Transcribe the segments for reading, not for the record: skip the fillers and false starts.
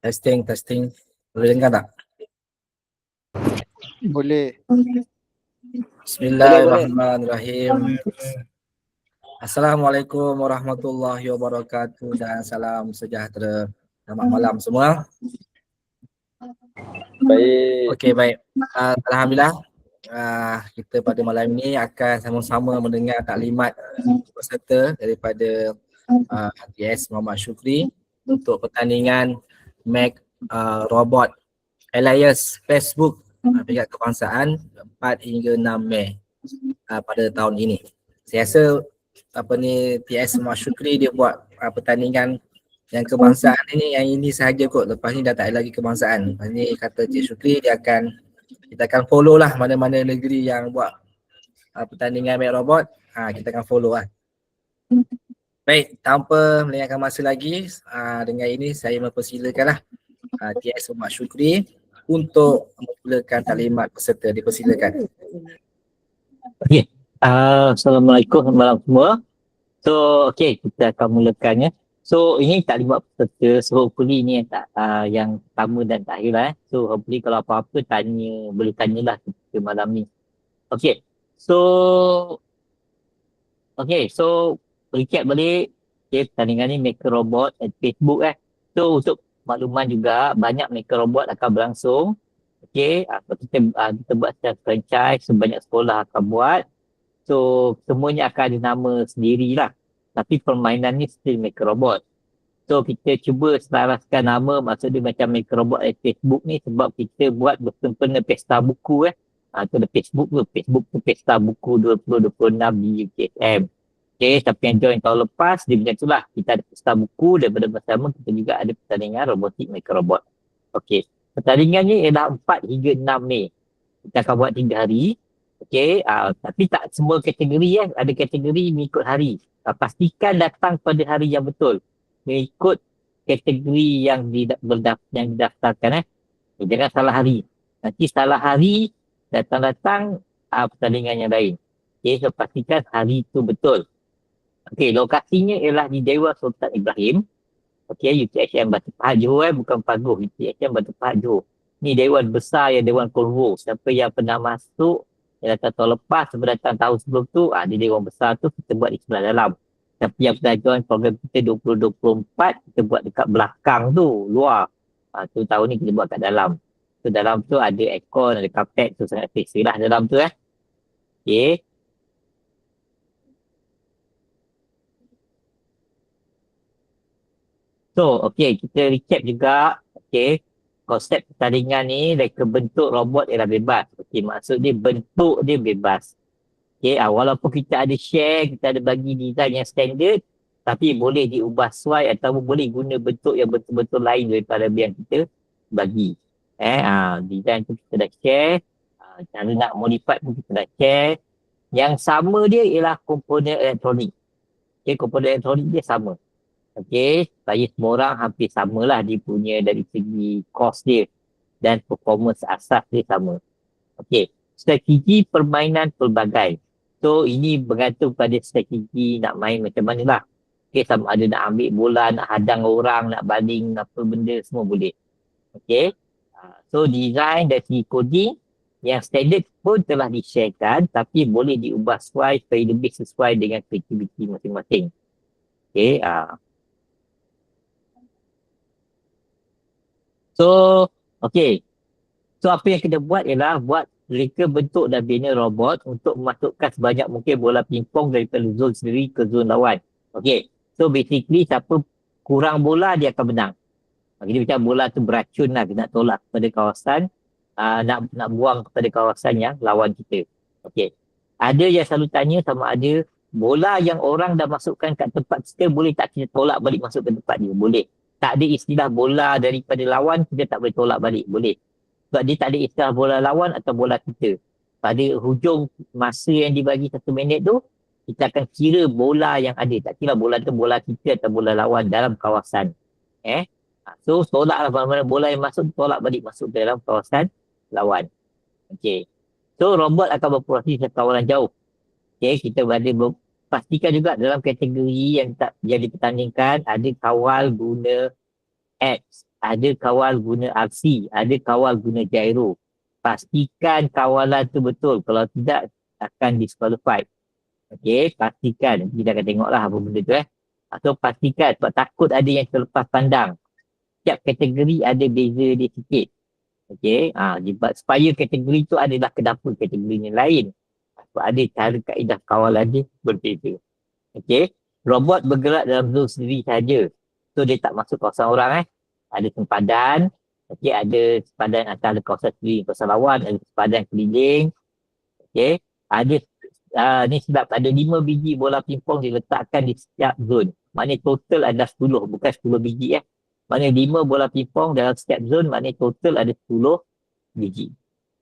Testing, testing. Boleh dengar tak? Boleh. Bismillahirrahmanirrahim. Assalamualaikum warahmatullahi wabarakatuh dan salam sejahtera. Selamat malam semua. Baik. Okey, baik. Alhamdulillah. Kita pada malam ini akan sama-sama mendengar taklimat peserta daripada TS Muhammad Syukri untuk pertandingan Mac Robot Alliance Facebook peringkat kebangsaan 4 hingga 6 Mei pada tahun ini. Saya rasa TS Muhammad Syukri dia buat pertandingan yang kebangsaan yang ini sahaja kot. Lepas ni dah tak ada lagi kebangsaan. Lepas ni kata Cik Syukri kita akan follow lah mana-mana negeri yang buat pertandingan Mac Robot. Kita akan follow lah. Baik, tanpa melengahkan masa lagi, dengan ini saya mempersilakanlah TS Muhammad Syukri untuk memulakan taklimat peserta. Dipersilakan. Okey. Assalamualaikum warahmatullahi wabarakatuh semua. So, okey, kita akan mulakannya. So, ini taklimat peserta. So, hopefully ini yang pertama dan terakhir lah. So, hopefully kalau apa-apa boleh tanyalah ke malam ni. Okey. So, recap balik. Okay, pertandingan ni Maker Robot at Facebook . So, untuk makluman juga, banyak Maker Robot akan berlangsung. Okay, kita buat secara franchise, sebanyak sekolah akan buat. So, semuanya akan ada nama sendirilah. Tapi permainan ni still Maker Robot. So, kita cuba selaraskan nama, maksudnya macam Maker Robot at Facebook ni sebab kita buat bersempena pesta buku . Itu ada Facebook tu pesta buku 2026 di UKSM. Okay, siapa yang join tahun lepas, dia macam itulah. Kita ada pesta buku, daripada bersama kita juga ada pertandingan robotik Maker Robot. Okay, pertandingan ni ialah 4 hingga 6 Mei. Kita akan buat 3 hari. Okay, tapi tak semua kategori . Ada kategori mengikut hari. Pastikan datang pada hari yang betul. Mengikut kategori yang didaftarkan . Jangan salah hari. Nanti salah hari, datang-datang pertandingan yang lain. Okay, so pastikan hari itu betul. Okey, lokasinya ialah di Dewan Sultan Ibrahim. Okey, UTHM Batu Pahat Johor bukan Paguh, UTHM Batu Pahat Johor. Ni Dewan Besar yang Dewan Korvo. Siapa yang pernah masuk, yang datang tahun lepas, siapa datang tahun sebelum tu, di Dewan Besar tu kita buat di sebelah dalam. Tapi yang pernah join program kita 2024, kita buat dekat belakang tu, luar. Tu tahun ni kita buat kat dalam. So dalam tu ada aircon, ada carpet, tu sangat selesa lah dalam tu . Okey. So, kita recap juga. Konsep pertandingan ni, reka bentuk robot ialah bebas. Maksud dia bentuk dia bebas. Walaupun kita ada share, kita ada bagi design yang standard, tapi boleh diubah sesuai ataupun boleh guna bentuk yang betul-betul lain daripada yang kita bagi. Design tu kita dah share. Cara nak modify pun kita dah share. Yang sama dia ialah komponen elektronik. Komponen elektronik dia sama. Saya semua orang hampir samalah dia punya dari segi cost dia dan performance asas dia sama. Strategi permainan pelbagai. So, ini bergantung pada strategi nak main macam mana lah. Sama ada nak ambil bola, nak hadang orang, nak baling, apa benda, semua boleh. So, design dari segi coding, yang standard pun telah di-sharekan tapi boleh diubah sesuai supaya lebih sesuai dengan kreativiti masing-masing. So, So, apa yang kita buat ialah buat reka bentuk dan bina robot untuk memasukkan sebanyak mungkin bola pingpong daripada zon sendiri ke zon lawan. So, basically siapa kurang bola dia akan menang. Jadi macam bola tu beracun lah, kita nak tolak kepada kawasan, nak buang kepada kawasan yang lawan kita. Ada yang selalu tanya sama ada bola yang orang dah masukkan kat tempat kita boleh tak kita tolak balik masuk ke tempat dia? Boleh. Tak ada istilah bola daripada lawan, kita tak boleh tolak balik. Boleh. Sebab dia tak ada istilah bola lawan atau bola kita. Pada hujung masa yang dibagi 1 minit tu, kita akan kira bola yang ada. Tak kira bola tu bola kita atau bola lawan dalam kawasan. So, tolaklah mana-mana bola yang masuk, tolak balik masuk ke dalam kawasan lawan. So, robot akan beroperasi secara kawalan jauh. Kita pastikan juga dalam kategori yang dipertandingkan ada kawal guna apps. ada kawal guna RC, ada kawal guna gyro. Pastikan kawalan tu betul. Kalau tidak, akan disqualified. Okey, pastikan. Nanti kita akan tengoklah apa benda tu Atau pastikan, sebab takut ada yang terlepas pandang. Setiap kategori ada beza dia sikit. Okey, supaya kategori tu adalah kenapa kategori yang lain. Sebab ada cara kaedah kawalan dia berbeza. Okey, robot bergerak dalam zon sendiri saja. So dia tak masuk kawasan orang Ada sempadan. Okey, ada sempadan antara kawasan sendiri, kawasan lawan, ada sempadan keliling. Okey, ada ni sebab ada 5 biji bola pingpong diletakkan di setiap zon. Maknanya total ada 10, bukan 10 biji Maknanya 5 bola pingpong dalam setiap zon, maknanya total ada 10 biji.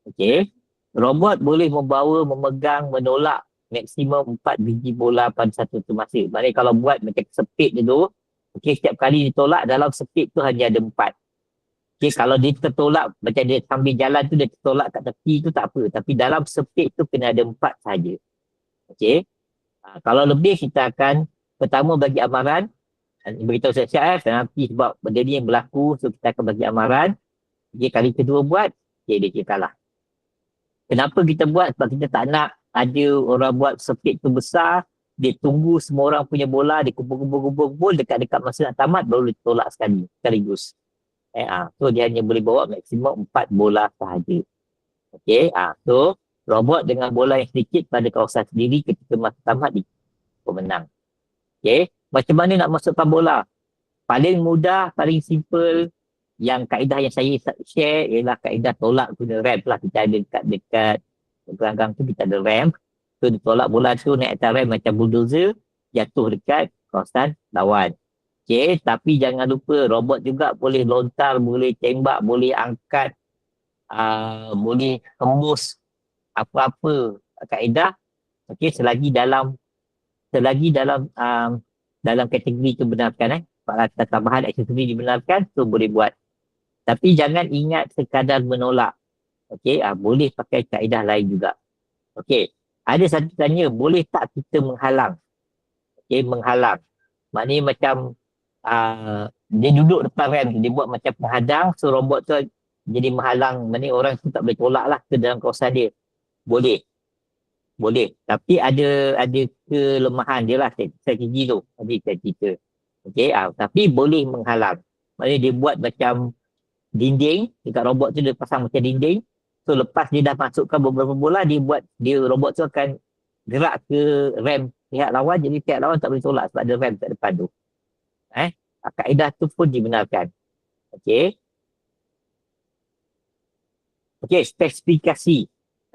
Okey. Robot boleh membawa, memegang, menolak maksimum 4 biji bola pada satu masa. Maknanya kalau buat macam sepit dia tu, okey, setiap kali ditolak dalam sepit tu hanya ada 4. Okey, kalau dia tertolak, macam dia sambil jalan tu dia tertolak kat tepi tu tak apa. Tapi dalam sepit tu kena ada 4 saja. Okey. Kalau lebih kita akan pertama bagi amaran, beritahu siap-siap nanti sebab benda ni yang berlaku, so kita akan bagi amaran. Okey, kali kedua buat, dia kalah. Kenapa kita buat? Sebab kita tak nak ada orang buat sepit tu besar, dia tunggu semua orang punya bola, dia kumpul dekat-dekat masa nak tamat baru dia tolak sekaligus. So dia hanya boleh bawa maksimum 4 bola sahaja. Okey, so robot dengan bola yang sedikit pada kawasan sendiri ketika masa tamat dia pemenang. Okey, macam mana nak masukkan bola? Paling mudah, paling simple, yang kaedah yang saya share ialah kaedah tolak guna ramp lah. Kita ada dekat gelanggang tu kita ada ramp. So dia tolak bola tu naik atas ramp macam bulldozer, jatuh dekat kawasan lawan. Okay, tapi jangan lupa robot juga boleh lontar, boleh tembak, boleh angkat, boleh tembus apa-apa kaedah. Okay, selagi dalam dalam kategori itu benarkan peralatan tambahan aksesori dibenarkan, tu boleh buat. Tapi jangan ingat sekadar menolak. Okey, boleh pakai kaedah lain juga. Okey, ada satu tanya, boleh tak kita menghalang? Okey, menghalang. Maknanya macam dia duduk depan rem, dia buat macam penghadang, so robot tu jadi menghalang. Maknanya orang tu tak boleh tolak lah ke dalam kawasan dia. Boleh. Boleh. Tapi ada kelemahan dia lah strategi tu. Tadi saya cerita. Okey, tapi boleh menghalang. Maknanya dia buat macam dinding, dekat robot tu dia pasang macam dinding. So lepas dia dah masukkan beberapa bola, robot tu akan gerak ke rem pihak lawan, jadi pihak lawan tak boleh tolak sebab ada rem kat depan tu. Kaedah tu pun dibenarkan. Okey. Okey, spesifikasi.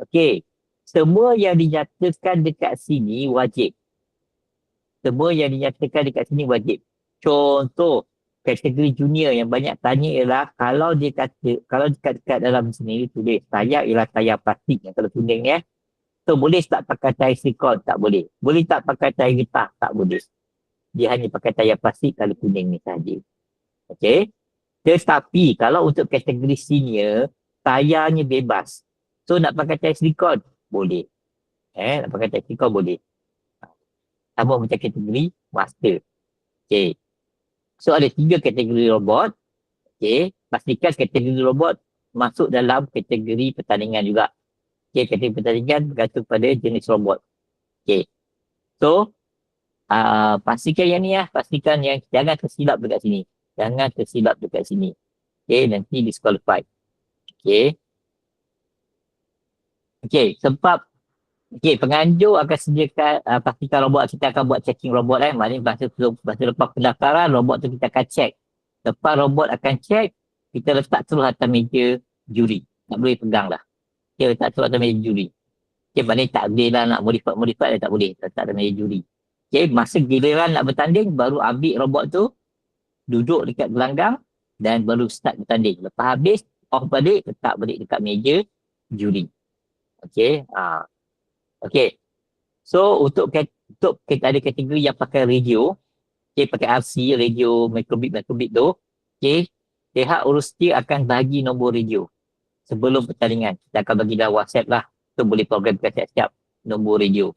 Okey. Semua yang dinyatakan dekat sini wajib. Semua yang dinyatakan dekat sini wajib. Contoh, kategori junior yang banyak tanya ialah kalau dekat-dekat dalam sini tulis tayar ialah tayar plastik yang kalau kuning ni so boleh tak pakai tayar silikon? Tak boleh. Boleh tak pakai tayar getah? Tak boleh. Dia hanya pakai tayar plastik kalau kuning ni saja. Okey. Tetapi kalau untuk kategori senior tayarnya bebas. So nak pakai tayar silikon? Boleh. Nak pakai tayar silikon boleh. Sama macam kategori master. Okey. So ada 3 kategori robot. Okay. Pastikan kategori robot masuk dalam kategori pertandingan juga. Okay. Kategori pertandingan bergantung pada jenis robot. Okay. So, pastikan yang ni pastikan yang jangan tersilap dekat sini. Jangan tersilap dekat sini. Okay. Nanti disqualified. Okay. Okay. Sebab penganjur akan sediakan pastikan robot kita akan buat checking robot maknanya masa lepas pendaftaran robot tu kita akan check. Lepas robot akan check, kita letak terus atas meja juri. Tak boleh pegang lah. Okay, letak terus atas meja juri. Okay, maknanya tak boleh lah nak modify tak boleh. Letak atas meja juri. Okay, masa giliran nak bertanding baru ambil robot tu, duduk dekat gelanggang dan baru start bertanding. Lepas habis, off balik, letak balik dekat meja juri. Okay, Okay. So, untuk kita ada kategori yang pakai radio. Okay, pakai RC, radio, microbit tu. Okay. Pihak urustia akan bagi nombor radio sebelum pertandingan. Kita akan bagi dalam WhatsApp lah. Tu boleh programkan siap-siap nombor radio.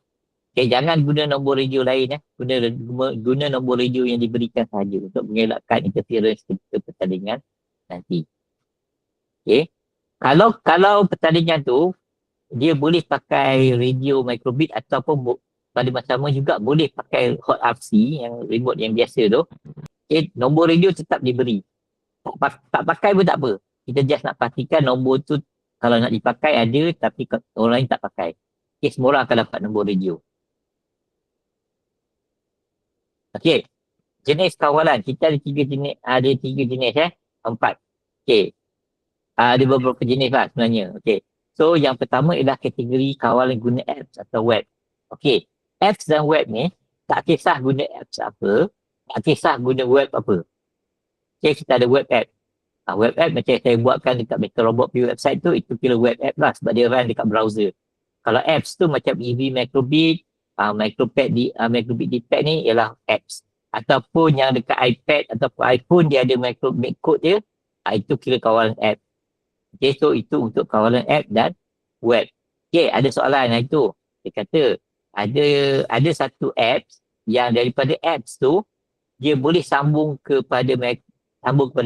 Okay, jangan guna nombor radio lain. Guna nombor radio yang diberikan sahaja untuk mengelakkan interference ketika pertandingan nanti. Okay. Kalau pertandingan tu dia boleh pakai radio microbit ataupun pada masa sama juga boleh pakai hot RC yang remote yang biasa tu. Okay, nombor radio tetap diberi. Tak pakai pun tak apa. Kita just nak pastikan nombor tu kalau nak dipakai ada tapi orang lain tak pakai. Okay, semua orang akan dapat nombor radio. Okay, jenis kawalan. Kita ada tiga jenis empat. Okay, ada beberapa jenis lah sebenarnya. Okay, so yang pertama ialah kategori kawalan guna apps atau web. Okay, apps dan web ni tak kisah guna apps apa, tak kisah guna web apa. Okay, kita ada web app. Web app macam saya buatkan dekat Meter Robot punya website tu, itu kira web app lah sebab dia run dekat browser. Kalau apps tu macam EV Microbit, Microbit Detect ni ialah apps. Ataupun yang dekat iPad ataupun iPhone dia ada Microbit code dia, itu kira kawalan app. Okay, so itu untuk kawalan app dan web. Okay, ada soalan itu. Dia kata ada satu apps yang daripada apps tu dia boleh sambung kepada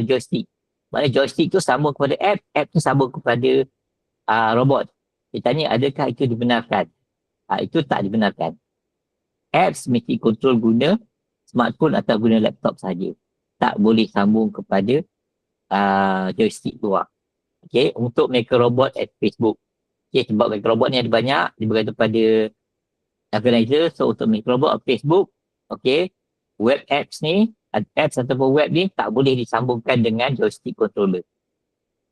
joystick. Maknanya joystick tu sambung kepada app tu sambung kepada robot. Dia tanya adakah itu dibenarkan? Itu tak dibenarkan. Apps mesti kontrol guna smartphone atau guna laptop saja. Tak boleh sambung kepada joystick luar. Okay, untuk Maker Robot at Facebook. Okay, sebab Maker Robot ni ada banyak, dia bergantung pada organizer. So untuk Maker Robot at Facebook, okay, web apps ni, apps ataupun web ni tak boleh disambungkan dengan joystick controller.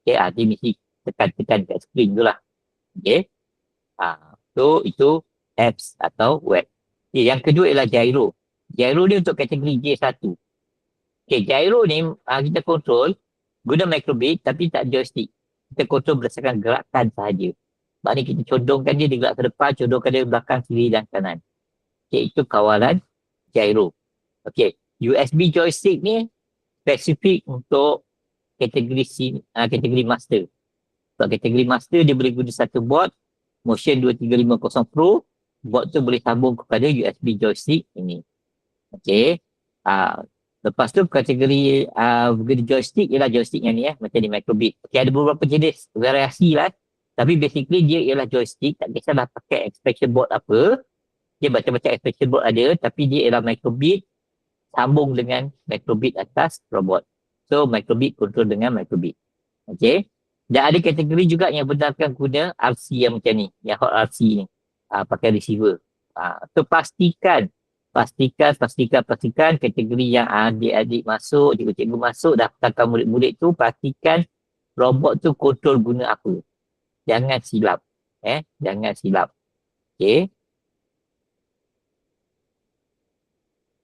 Okay, dia mesti tekan-tekan kat screen tu lah. Okay, so itu apps atau web. Okay, yang kedua ialah gyro. Gyro ni untuk kategori J1. Okay, gyro ni kita control guna microbit tapi tak joystick. Kita kontrol berdasarkan gerakan sahaja. Maknanya kita condongkan dia gerak ke depan, condongkan dia belakang, kiri dan kanan. Okay, itu kawalan gyro. Okay, USB joystick ni spesifik untuk kategori master. Sebab kategori master dia boleh guna satu board Motion 2350 Pro. Board tu boleh sambung kepada USB joystick ini. Okay. Lepas tu kategori guna joystick ialah joystick yang ni macam di Microbit. Okay, ada beberapa jenis variasi lah. Tapi basically dia ialah joystick. Tak kisahlah pakai expansion board apa. Dia macam-macam expansion board ada. Tapi dia ialah Microbit sambung dengan Microbit atas robot. So Microbit control dengan Microbit. Okay. Dan ada kategori juga yang benarkan guna RC yang macam ni. Yang hot RC ni. Pakai receiver. So pastikan kategori yang adik-adik masuk, cikgu-cikgu masuk, daftarkan murid-murid tu, pastikan robot tu kontrol guna apa. Jangan silap. Jangan silap. Okay.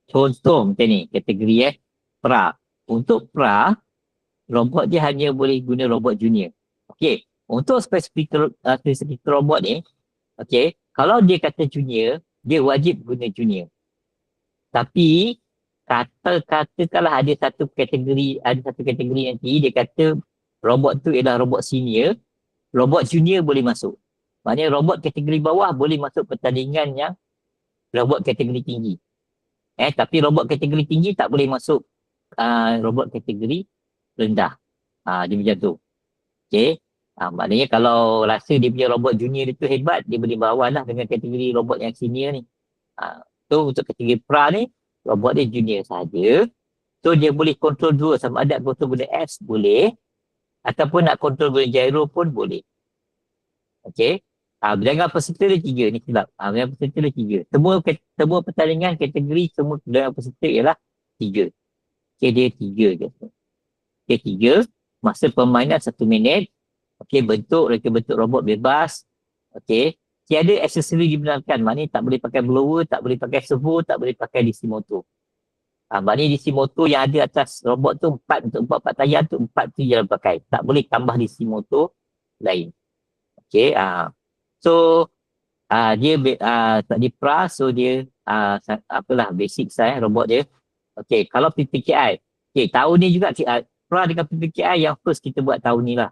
Contoh macam ni, kategori pra. Untuk pra, robot dia hanya boleh guna robot junior. Okay. Untuk spesifik robot ni, okay, kalau dia kata junior, dia wajib guna junior. Tapi katakanlah ada satu kategori nanti dia kata robot tu ialah robot senior, robot junior boleh masuk. Maknanya robot kategori bawah boleh masuk pertandingan yang robot kategori tinggi. Tapi robot kategori tinggi tak boleh masuk robot kategori rendah. Dia macam tu. Okay. Maknanya kalau rasa dia punya robot junior itu hebat, dia boleh bawa lah dengan kategori robot yang senior ni. So untuk kategori pra ni, robot dia junior saja. So dia boleh kontrol dua, sama ada kontrol guna apps boleh, ataupun nak kontrol guna gyro pun boleh. Okay. Bilangan peserta dia 3, ni silap. Bilangan peserta dia 3. Semua pertandingan kategori, semua bilangan peserta ialah 3. Okay, dia 3 je. Okay, 3. Masa permainan 1 minit. Okay, bentuk robot bebas. Okay. Tiada aksesori dibenarkan. Maknanya tak boleh pakai blower, tak boleh pakai servo, tak boleh pakai DC motor. Maknanya DC motor yang ada atas robot tu 4 untuk 4 tayar tu 4 tu jangan pakai. Tak boleh tambah DC motor lain. Okay. So dia tak di pra, so dia basic saya robot dia. Okay, kalau PPKI. Okay, tahun ni juga pra dengan PPKI yang first kita buat tahun ni lah.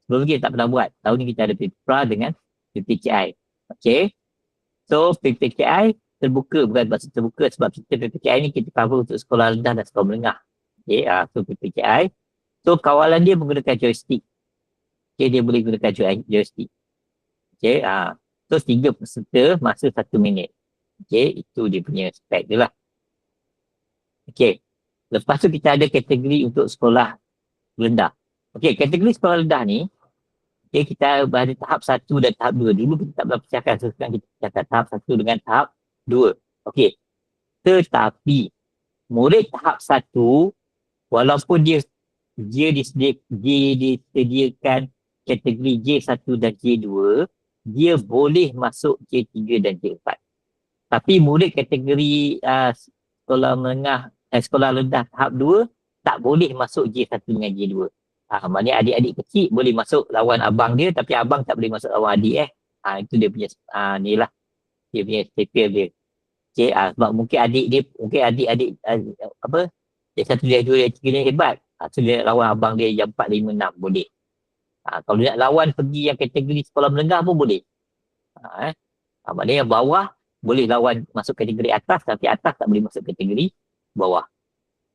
Sebelum ni kita tak pernah buat. Tahun ni kita ada pra dengan PPKI. Okay. So PPKI terbuka, bukan maksud terbuka sebab kita PPKI ni kita cover untuk sekolah rendah dan sekolah menengah. Okay. So PPKI. So kawalan dia menggunakan joystick. Okay, dia boleh gunakan joystick. Okay, so 3 peserta masa 1 minit. Okay, itu dia punya spek dia lah. Okay, lepas tu kita ada kategori untuk sekolah rendah. Okay, kategori sekolah rendah ni, okay, kita ada tahap 1 dan tahap 2. Dulu kita tak pernah pecahkan, so sekarang kita pecahkan tahap 1 dengan tahap 2. Okay, tetapi murid tahap 1, walaupun dia disediakan kategori J1 dan J2, dia boleh masuk J3 dan J4. Tapi murid kategori sekolah menengah, sekolah rendah tahap 2 tak boleh masuk J1 dengan J2. Maknanya adik-adik kecil boleh masuk lawan abang dia, tapi abang tak boleh masuk lawan adik. Itu dia punya ni lah, dia punya stipul dia. Okay, sebab mungkin adik-adik J1, J2, J3 ni hebat. So dia nak lawan abang dia yang 4, 5, 6 boleh. Kalau dia nak lawan pergi yang kategori sekolah menengah pun boleh. Maknanya yang bawah boleh lawan masuk kategori atas, tapi atas tak boleh masuk kategori bawah.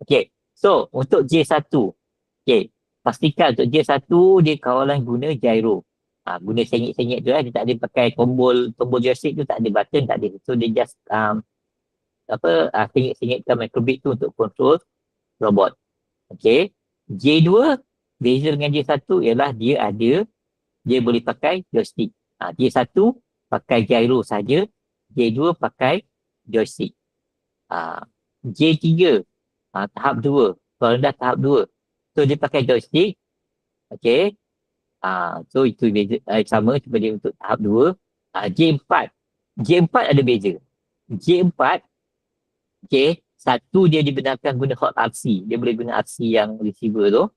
Okay, so untuk J1, okay, pastikan untuk J1 dia kawalan guna gyro. Guna sengit-sengit tu dia tak ada pakai tombol joystick tu, tak ada button, tak ada. So dia just sengit-sengitkan microbit tu untuk control robot. Okay, J2 beza dengan J1 ialah dia boleh pakai joystick. J1 pakai gyro saja, J2 pakai joystick. J3 tahap 2, sekolah rendah tahap 2. So dia pakai joystick. Okay, so itu beza, sama seperti untuk tahap 2. J4 ada beza. J4, okay, satu dia dibenarkan guna hot RC, dia boleh guna RC yang receiver tu.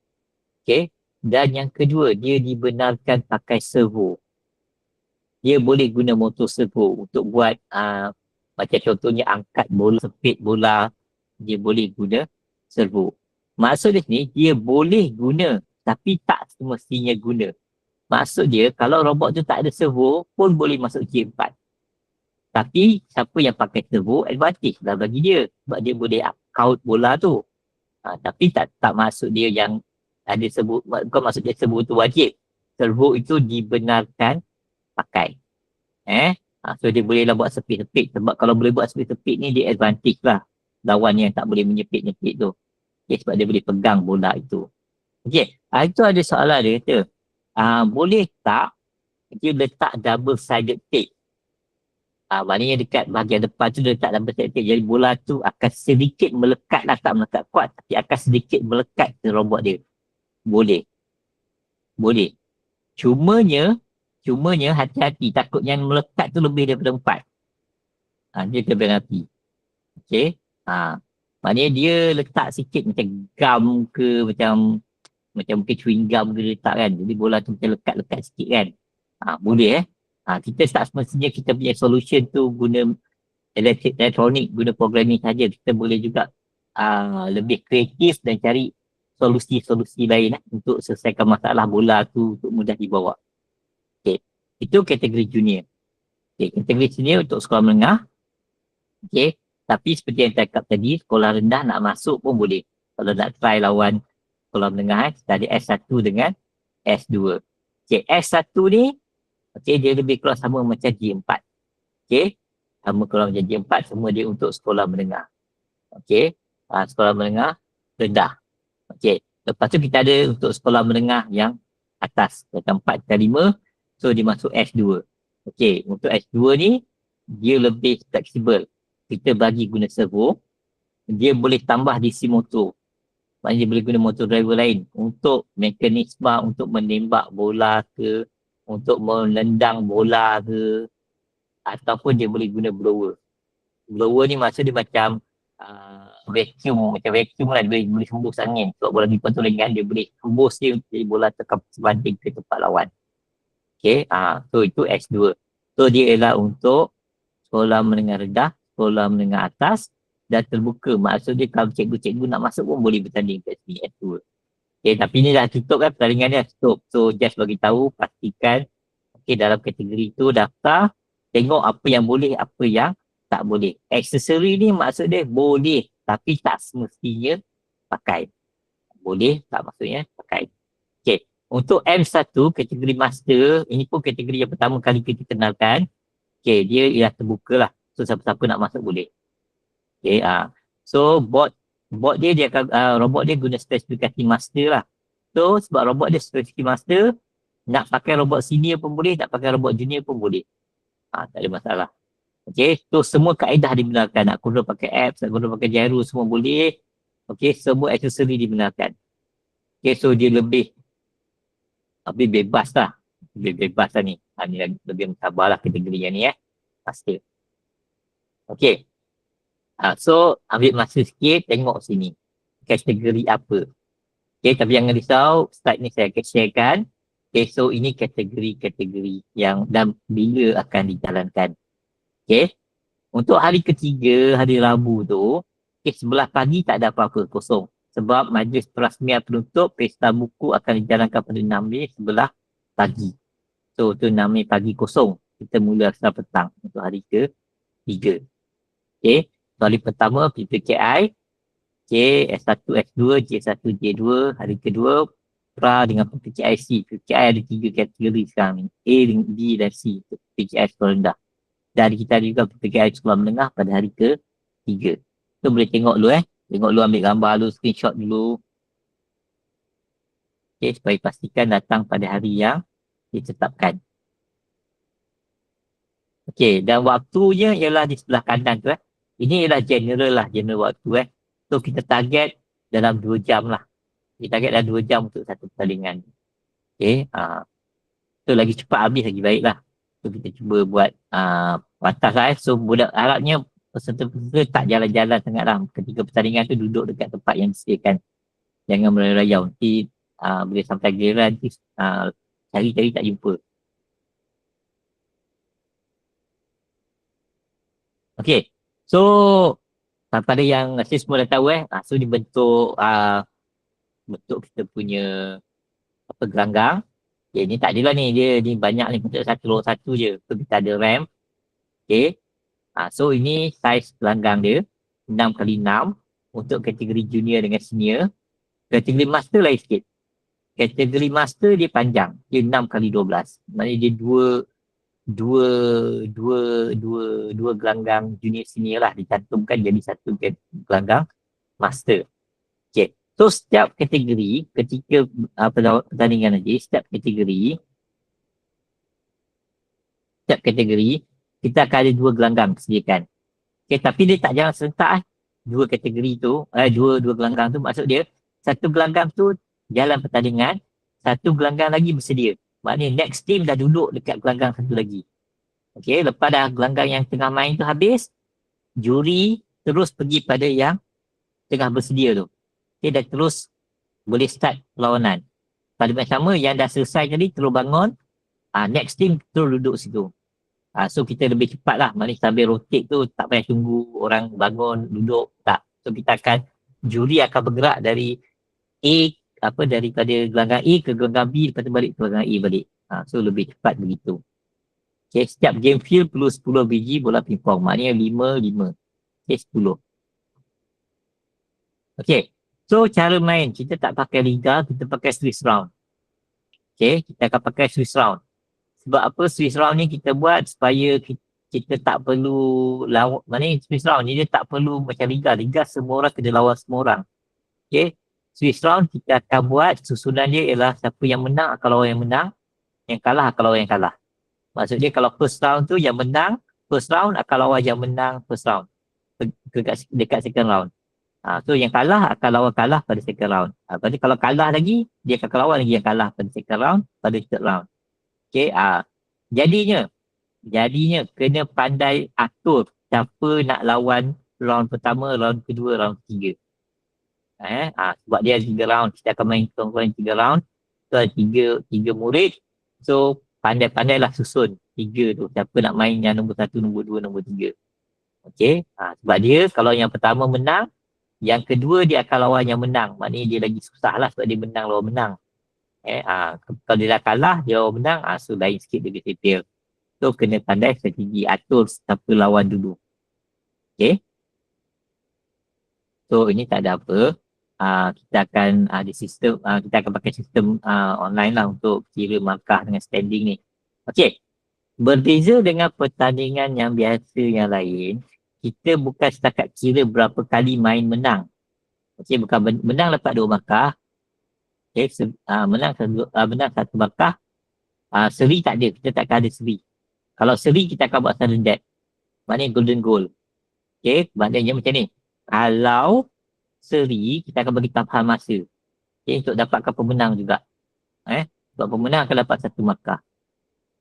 Okay, dan yang kedua dia dibenarkan pakai servo. Dia boleh guna motor servo untuk buat macam contohnya angkat bola, sepit bola, dia boleh guna servo. Maksud dia ni, dia boleh guna tapi tak semestinya guna. Maksud dia, kalau robot tu tak ada servo pun boleh masuk J4. Tapi siapa yang pakai servo, advantage lah bagi dia. Sebab dia boleh count bola tu. Tapi tak masuk dia yang ada servo. Bukan maksud dia servo tu wajib. Servo itu dibenarkan pakai. So dia boleh lah buat sepit-sepit. Sebab kalau boleh buat sepit-sepit ni, dia advantage lah. Lawan yang tak boleh menyepit-nyepit tu. Okay, sebab dia boleh pegang bola itu. Okay, itu ada soalan dia kata. Boleh tak dia letak double-sided tape? Maknanya dekat bahagian depan tu dia letak double-sided tape. Jadi bola tu akan sedikit melekat lah, tak melekat kuat. Tapi akan sedikit melekat ke robot dia. Boleh. Cumanya hati-hati. Takut yang melekat tu lebih daripada 4. Dia kena hati. Okay. Maknanya dia letak sikit macam gum ke, macam mungkin chewing gum ke letak kan. Jadi bola tu macam lekat-lekat sikit kan. Boleh kita tak semestinya kita punya solution tu guna elektronik, guna programming saja. Kita boleh juga lebih kreatif dan cari solusi-solusi lain untuk selesaikan masalah bola tu untuk mudah dibawa. Okay. Itu kategori junior. Okay. Kategori senior untuk sekolah menengah. Okay. Tapi seperti yang saya cakap tadi, sekolah rendah nak masuk pun boleh. Kalau nak try lawan sekolah menengah, kita ada S1 dengan S2. Okay, S1 ni, okay, dia lebih kurang sama macam J4. Okay, sama kurang macam J4, semua dia untuk sekolah menengah. Okay, sekolah menengah rendah. Okay, lepas tu kita ada untuk sekolah menengah yang atas, macam 4 dan 5, so dia masuk S2. Okay, untuk S2 ni, dia lebih fleksibel. Kita bagi guna servo, dia boleh tambah DC motor. Maksudnya dia boleh guna motor driver lain untuk mekanisme, untuk menembak bola ke, untuk menendang bola ke, ataupun dia boleh guna blower. Blower ni maksud dia macam vacuum lah, dia boleh hembus angin. Sebab bola lipat tu ringan, dia boleh hembus dia jadi bola tekan sebanding ke tempat lawan. Okay, so itu S2. So dia ialah untuk sekolah menengah rendah, sekolah menengah atas dan terbuka. Maksud dia kalau cikgu-cikgu nak masuk pun boleh bertanding kat sini S2. Okay, tapi ni dah tutup kan, pertandingan ni dah tutup. So just bagi tahu, pastikan okay, dalam kategori tu daftar, tengok apa yang boleh, apa yang tak boleh. Aksesori ni maksud dia boleh tapi tak semestinya pakai. boleh tak maksudnya pakai. Okay. Untuk M1 kategori master, ini pun kategori yang pertama kali kita kenalkan. Okay, dia ialah terbuka lah. So siapa-siapa nak masuk boleh. Okay, so bot dia akan robot dia guna spesifikasi master lah. So sebab robot dia spesifikasi master, nak pakai robot senior pun boleh, nak pakai robot junior pun boleh. Tak ada masalah. Okay, so semua kaedah dibenarkan. Nak guna pakai apps, nak guna pakai gyro semua boleh. Okay, semua aksesori dibenarkan. Okay, so dia lebih bebas lah. Lebih bebas lah ni. Ni lebih mencabar lah kategori yang ni pasti. Okay. So ambil masa sikit, tengok sini. Kategori apa. Okay, tapi jangan risau. Slide ni saya akan sharekan. Okay, so ini kategori-kategori yang dan bila akan dijalankan. Okay. Untuk hari ketiga, hari Rabu tu, okay, sebelah pagi tak ada apa-apa, kosong. Sebab majlis perasmian penutup pesta buku akan dijalankan pada 6 Mei sebelah pagi. So, tu 6 Mei pagi kosong. Kita mula setelah petang untuk hari ketiga. Okay. So, hari pertama, PPKI. Okay, S1, S2, J1, J2. Hari kedua, pra dengan PPKIC. PPKI ada 3 kategori sekarang ni. A, B dan C. PPKI sekolah rendah. Dan kita ada juga PPKI sekolah menengah pada hari ke-3. So, boleh tengok dulu Tengok dulu, ambil gambar dulu, screenshot dulu. Okay, supaya pastikan datang pada hari yang ditetapkan. Okay, dan waktunya ialah di sebelah kanan tu Ini ialah general waktu So, kita target dalam 2 jam lah. Kita target dalam 2 jam untuk satu pertandingan. Okay, so lagi cepat habis lagi baik lah. So, kita cuba buat batas lah So, budak harapnya peserta-peserta tak jalan-jalan sangat lah. Ketika pertandingan tu duduk dekat tempat yang disediakan. Jangan merayau. Nanti boleh sampai giliran nanti cari-cari tak jumpa. Okay. So, pada yang saya semua dah tahu so dibentuk bentuk kita punya gelanggang. Okay, ni tak adalah ni. Dia ni banyak ni. Bentuk satu je. So, kita ada RAM. Okay. So ini saiz gelanggang dia 6x6 untuk kategori junior dengan senior. Kategori master lain sikit. Kategori master dia panjang. Dia 6x12. Maksudnya dia dua gelanggang junior senior lah dicantumkan jadi satu gelanggang master. Okay. So setiap kategori ketika pertandingan nanti setiap kategori kita akan ada 2 gelanggang disediakan. Okay, tapi dia tak jalan serentak 2 kategori tu, dua gelanggang tu maksud dia, satu gelanggang tu jalan pertandingan, satu gelanggang lagi bersedia. Maknanya next team dah duduk dekat gelanggang satu lagi. Okay, lepas dah gelanggang yang tengah main tu habis, juri terus pergi pada yang tengah bersedia tu. Okay, dan terus boleh start perlawanan. Pada masa sama yang dah selesai tadi terus bangun, next team terus duduk situ. So kita lebih cepat lah. Maknanya sambil rotate tu tak payah tunggu orang bangun, duduk. Tak. So kita akan, juri akan bergerak dari daripada gelanggang A ke gelanggang B, lepas tu balik ke gelanggang A balik. So lebih cepat begitu. Okay, setiap game field perlu 10 biji bola pingpong. Maknanya 5. Okay, 10. Okay. So cara main, kita tak pakai liga, kita pakai Swiss round. Okay, kita akan pakai Swiss round. Sebab apa Swiss round ni kita buat supaya kita tak perlu lawan, maknanya Swiss round ni dia tak perlu macam liga. Liga semua orang kena lawan semua orang. Okay. Swiss round kita akan buat susunan dia ialah siapa yang menang akan lawan yang menang, yang kalah akan lawan yang kalah. Maksudnya kalau first round tu yang menang, first round akan lawan yang menang first round. Dekat second round. So yang kalah akan lawan kalah pada second round. Lepas tu kalau kalah lagi, dia akan lawan lagi yang kalah pada second round, pada third round. Okay, jadinya kena pandai atur siapa nak lawan round pertama, round kedua, round ketiga. Sebab dia ada 3 round, kita akan main kurang-kurang 3 round. So ada 3 murid. So pandai-pandailah susun 3 tu. Siapa nak main yang nombor 1, nombor 2, nombor 3. Okay, sebab dia kalau yang pertama menang, yang kedua dia akan lawan yang menang. Maknanya dia lagi susah lah sebab dia menang lawan menang. Kalau dia dah kalah, dia orang menang, so lain sikit dia settle. So, kena pandai strategi, atur siapa lawan dulu. Okay. So, ini tak ada apa. kita akan di sistem kita akan pakai sistem online lah untuk kira markah dengan standing ni. Okey. Berbeza dengan pertandingan yang biasa yang lain, kita bukan setakat kira berapa kali main menang. Okey, bukan menang dapat 2 markah. Okey, menang satu markah. Seri tak ada, kita takkan ada seri. Kalau seri kita akan buat sudden death. Maknanya golden goal. Okey, maknanya macam ni. Kalau seri, kita akan bagi tambahan masa. Okey, untuk dapatkan pemenang juga. Sebab pemenang akan dapat 1 markah.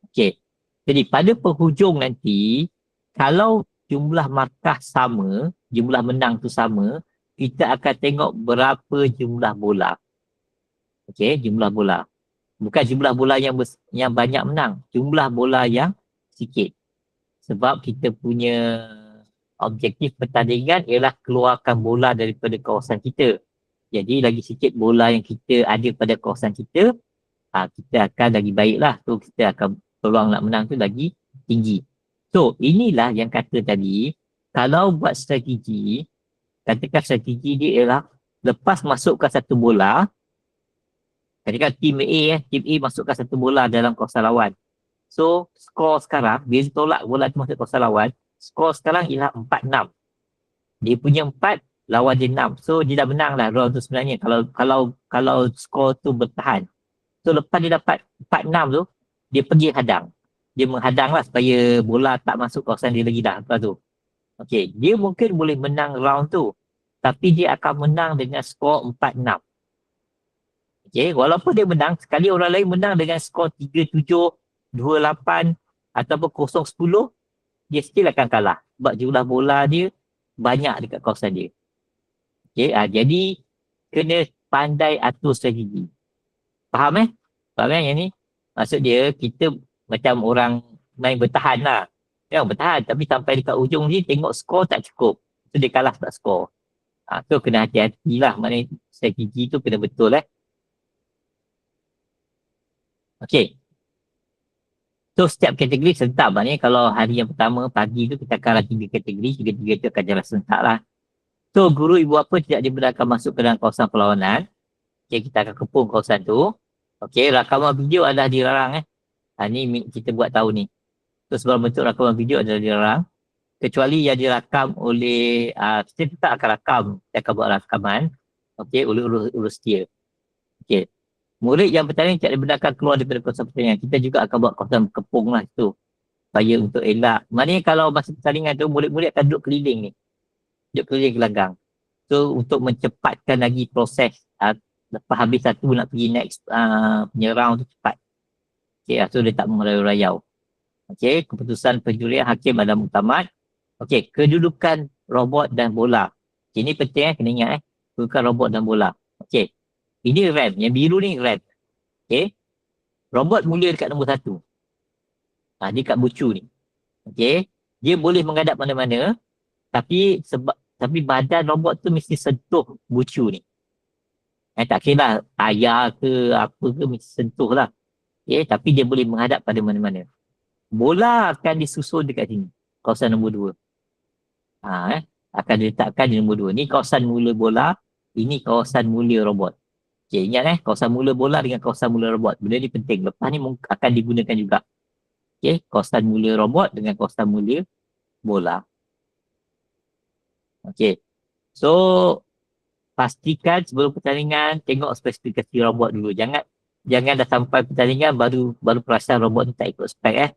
Okey. Jadi pada penghujung nanti, kalau jumlah markah sama, jumlah menang tu sama, kita akan tengok berapa jumlah bola. Okey, jumlah bola. Bukan jumlah bola yang banyak menang, jumlah bola yang sikit. Sebab kita punya objektif pertandingan ialah keluarkan bola daripada kawasan kita. Jadi lagi sikit bola yang kita ada pada kawasan kita, kita akan lagi baiklah. So kita akan peluang nak menang tu lagi tinggi. So inilah yang kata tadi, kalau buat strategi, katakan strategi dia ialah lepas masukkan satu bola, katakan tim A masukkan satu bola dalam kawasan lawan. So skor sekarang, bila tolak bola tu masuk kawasan lawan, skor sekarang ialah 4-6. Dia punya 4, lawan dia 6. So dia dah menang lah round tu sebenarnya kalau skor tu bertahan. So lepas dia dapat 4-6 tu, dia pergi hadang. Dia menghadang lah supaya bola tak masuk kawasan dia lagi dah. Lepas tu. Okay, dia mungkin boleh menang round tu. Tapi dia akan menang dengan skor 4-6. Okay, walaupun dia menang, sekali orang lain menang dengan skor 3-7, 2-8 ataupun 0-10, dia still akan kalah. Sebab jumlah bola dia banyak dekat kawasan dia. Okay, jadi kena pandai atur strategi. Faham Faham yang ni? Maksud dia, kita macam orang main bertahan lah. Dia bertahan, tapi sampai dekat ujung ni, tengok skor tak cukup. So, dia kalah sebab skor. So, kena hati-hati lah. Maknanya strategi tu kena betul Okay. So, setiap kategori serentak. Maknanya kalau hari yang pertama, pagi tu, kita akan ada 3 kategori. 3-3 tu akan jalan serentak lah. So, guru ibu apa tidak dibenarkan masuk ke dalam kawasan perlawanan. Okay, kita akan kepung kawasan tu. Okay, rakaman video adalah dilarang ni kita buat tahu ni. So sebab bentuk rakaman video adalah dilarang. Kecuali yang dirakam oleh, kita tetap akan rakam. Kita akan buat rakaman. Okay, oleh urus setia. Okay. Murid yang bertanding tidak dibenarkan keluar daripada kawasan pertandingan. Kita juga akan buat kawasan kepung lah tu. Supaya untuk elak. Maknanya kalau masa pertandingan tu, murid-murid akan duduk keliling ni. Duduk keliling gelanggang. So untuk mencepatkan lagi proses. Lepas habis satu nak pergi next punya round tu cepat. Okay, so dia tak merayau-rayau. Okay, keputusan penjurian hakim adalah muktamad. Okay, kedudukan robot dan bola. Okay, ini penting kena ingat kedudukan robot dan bola. Okay, ini RAM. Yang biru ni RAM. Okay, robot mula dekat nombor 1. Dia kat bucu ni. Okay, dia boleh menghadap mana-mana. Tapi badan robot tu mesti sentuh bucu ni. Tak kira lah tayar ke apa ke mesti sentuh lah. Okay, tapi dia boleh menghadap pada mana-mana. Bola akan disusun dekat sini. Kawasan nombor 2. Akan diletakkan di nombor 2. Ni kawasan mula bola. Ini kawasan mula robot. Okay, ingat kawasan mula bola dengan kawasan mula robot. Benda ni penting. Lepas ni akan digunakan juga. Okay, kawasan mula robot dengan kawasan mula bola. Okay. So, pastikan sebelum pertandingan tengok spesifikasi robot dulu. Jangan dah sampai pertandingan baru perasan robot tu tak ikut spek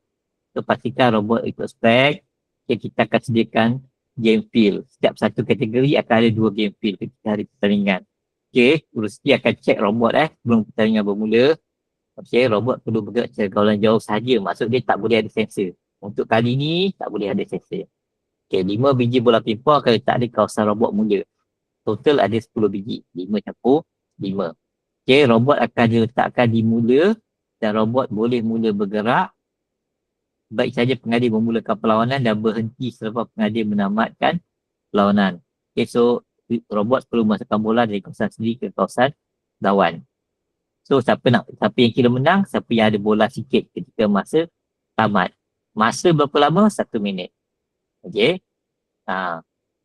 So pastikan robot ikut spek. Okay, kita akan sediakan game field. Setiap satu kategori akan ada 2 game field ketika hari pertandingan. Okay, urusnya akan cek robot sebelum pertandingan bermula. Okay, robot perlu bergerak secara kawalan jauh sahaja. Maksud dia tak boleh ada sensor. Untuk kali ni tak boleh ada sensor. Okay, 5 biji bola pimpah akan letak di kawasan robot mula. Total ada 10 biji. 5 campur 5. Okay, robot akan diletakkan di mula dan robot boleh mula bergerak. Baik saja pengadil memulakan perlawanan dan berhenti selepas pengadil menamatkan perlawanan. Okay, so robot perlu masukkan bola dari kawasan sendiri ke kawasan lawan. So siapa yang kira menang, siapa yang ada bola sikit ketika masa tamat. Masa berapa lama? 1 minit. Okay.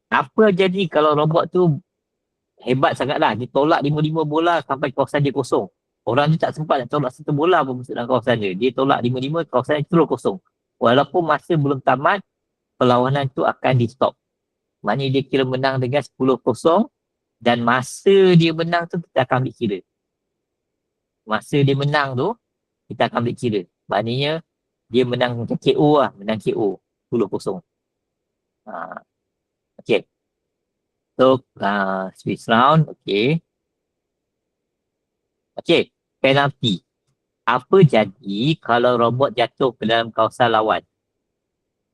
Apa jadi kalau robot tu hebat sangatlah. Dia tolak 5 bola sampai kawasan dia kosong. Orang tu tak sempat nak tolak satu bola pun masuk dalam kawasan dia. Dia tolak 5 kawasan dia terus kosong. Walaupun masa belum tamat, perlawanan tu akan di stop. Maknanya dia kira menang dengan 10-0 dan masa dia menang tu kita akan ambil kira. Masa dia menang tu, kita akan ambil kira. Maknanya dia menang macam KO lah. Menang KO. 10-0. Okay. So, Swiss round. Okay. Okay. Penalti. Apa jadi kalau robot jatuh ke dalam kawasan lawan?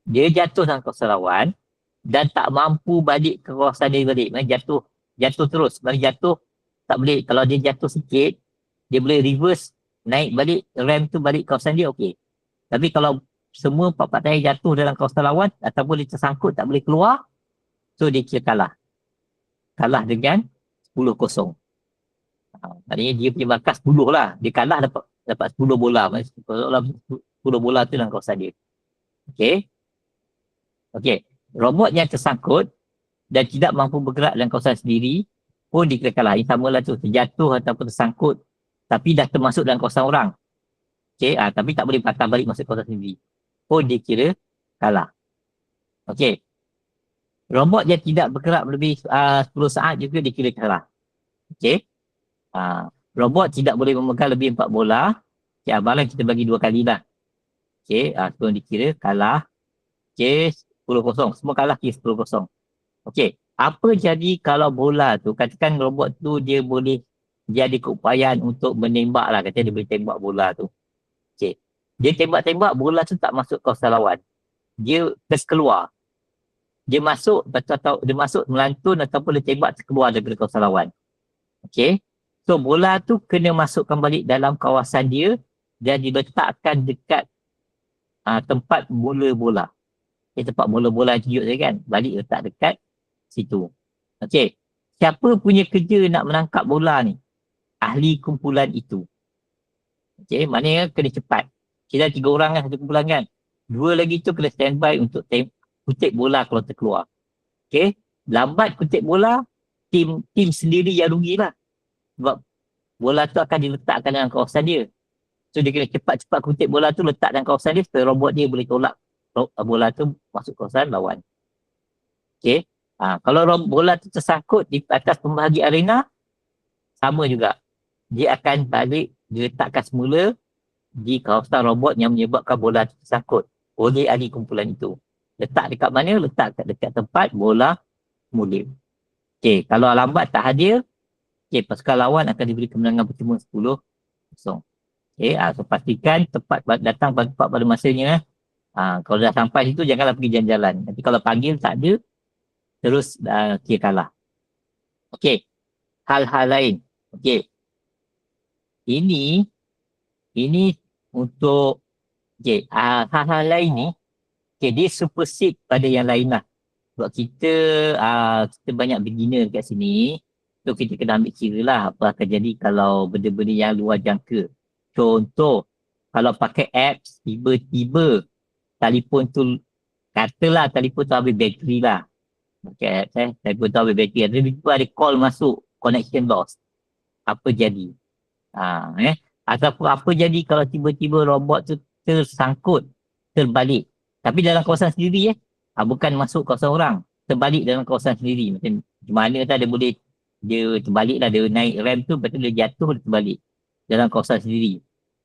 Dia jatuh dalam kawasan lawan dan tak mampu balik ke kawasan dia balik. Maksudnya jatuh terus. Maksudnya jatuh tak boleh. Kalau dia jatuh sikit, dia boleh reverse, naik balik, rem tu balik kawasan dia, okey. Tapi kalau semua 4 partai jatuh dalam kawasan lawan ataupun dia tersangkut tak boleh keluar, so dia kira kalah. Kalah dengan 10-0. Maksudnya dia punya markah 10 lah. Dia kalah dapat 10 bola. Maksudnya 10 bola tu dalam kawasan dia. Okey. Okey. Robot yang tersangkut dan tidak mampu bergerak dalam kawasan sendiri pun dikira kalah. Ini sama lah tu. Terjatuh ataupun tersangkut tapi dah termasuk dalam kawasan orang. Okey. Tapi tak boleh patah balik masuk kawasan sendiri. Pun dikira kalah. Okey. Robot yang tidak bergerak lebih 10 saat juga dikira kalah. Okey. Robot tidak boleh memegang lebih 4 bola. Okay, abalan kita bagi 2 kali lah. Okey, so dikira kalah. Okey, 10-0. Semua kalah kira 10-0. Okey, apa jadi kalau bola tu, katakan robot tu dia boleh jadi keupayaan untuk menembak lah. Katanya dia boleh tembak bola tu. Okey, dia tembak-tembak, bola tu tak masuk kawasan lawan. Dia terkeluar. Dia masuk, atau dia masuk melantun ataupun dia tembak terkeluar daripada kawasan lawan. Okey. So, bola tu kena masukkan balik dalam kawasan dia dan diletakkan dekat tempat bola bola. Tempat bola-bola tunjuk saya kan. Balik letak dekat situ. Okey. Siapa punya kerja nak menangkap bola ni? Ahli kumpulan itu. Okey. Maknanya kena cepat. Kita 3 orang kan, 1 kumpulan kan. 2 lagi tu kena standby untuk kutip bola kalau terkeluar. Okey. Lambat kutip bola, tim sendiri yang rugilah. Sebab bola tu akan diletakkan dalam kawasan dia. So dia kena cepat-cepat kutip bola tu letak dalam kawasan dia supaya robot dia boleh tolak bola tu masuk kawasan lawan. Okay. Kalau bola tu tersangkut di atas pembahagi arena, sama juga. Dia akan balik diletakkan semula di kawasan robot yang menyebabkan bola tu tersangkut oleh ahli kumpulan itu. Letak dekat mana? Letak dekat tempat bola mula. Okay. Kalau lambat tak hadir, okay, pasukan lawan akan diberi kemenangan percuma 10-0. Okay, so pastikan datang tepat pada masanya. Kalau dah sampai situ, janganlah pergi jalan-jalan. Nanti kalau panggil tak ada, terus kira kalah. Okay, hal-hal lain. Okay, ini untuk hal-hal lain ni, okay, dia supersede pada yang lain lah. Sebab kita banyak beginner kat sini, so kita kena ambil kira lah apa akan jadi kalau benda-benda yang luar jangka. Contoh, kalau pakai apps, tiba-tiba telefon tu, katalah telefon tu habis bateri lah. Pakai apps telefon tu habis bateri. Tiba-tiba ada call masuk, connection lost. Apa jadi? Ataupun apa jadi kalau tiba-tiba robot tu tersangkut, terbalik. Tapi dalam kawasan sendiri bukan masuk kawasan orang. Terbalik dalam kawasan sendiri. Macam mana tak dia boleh, dia terbalik lah, dia naik rem tu, lepas tu dia jatuh, dia terbalik dalam kawasan sendiri.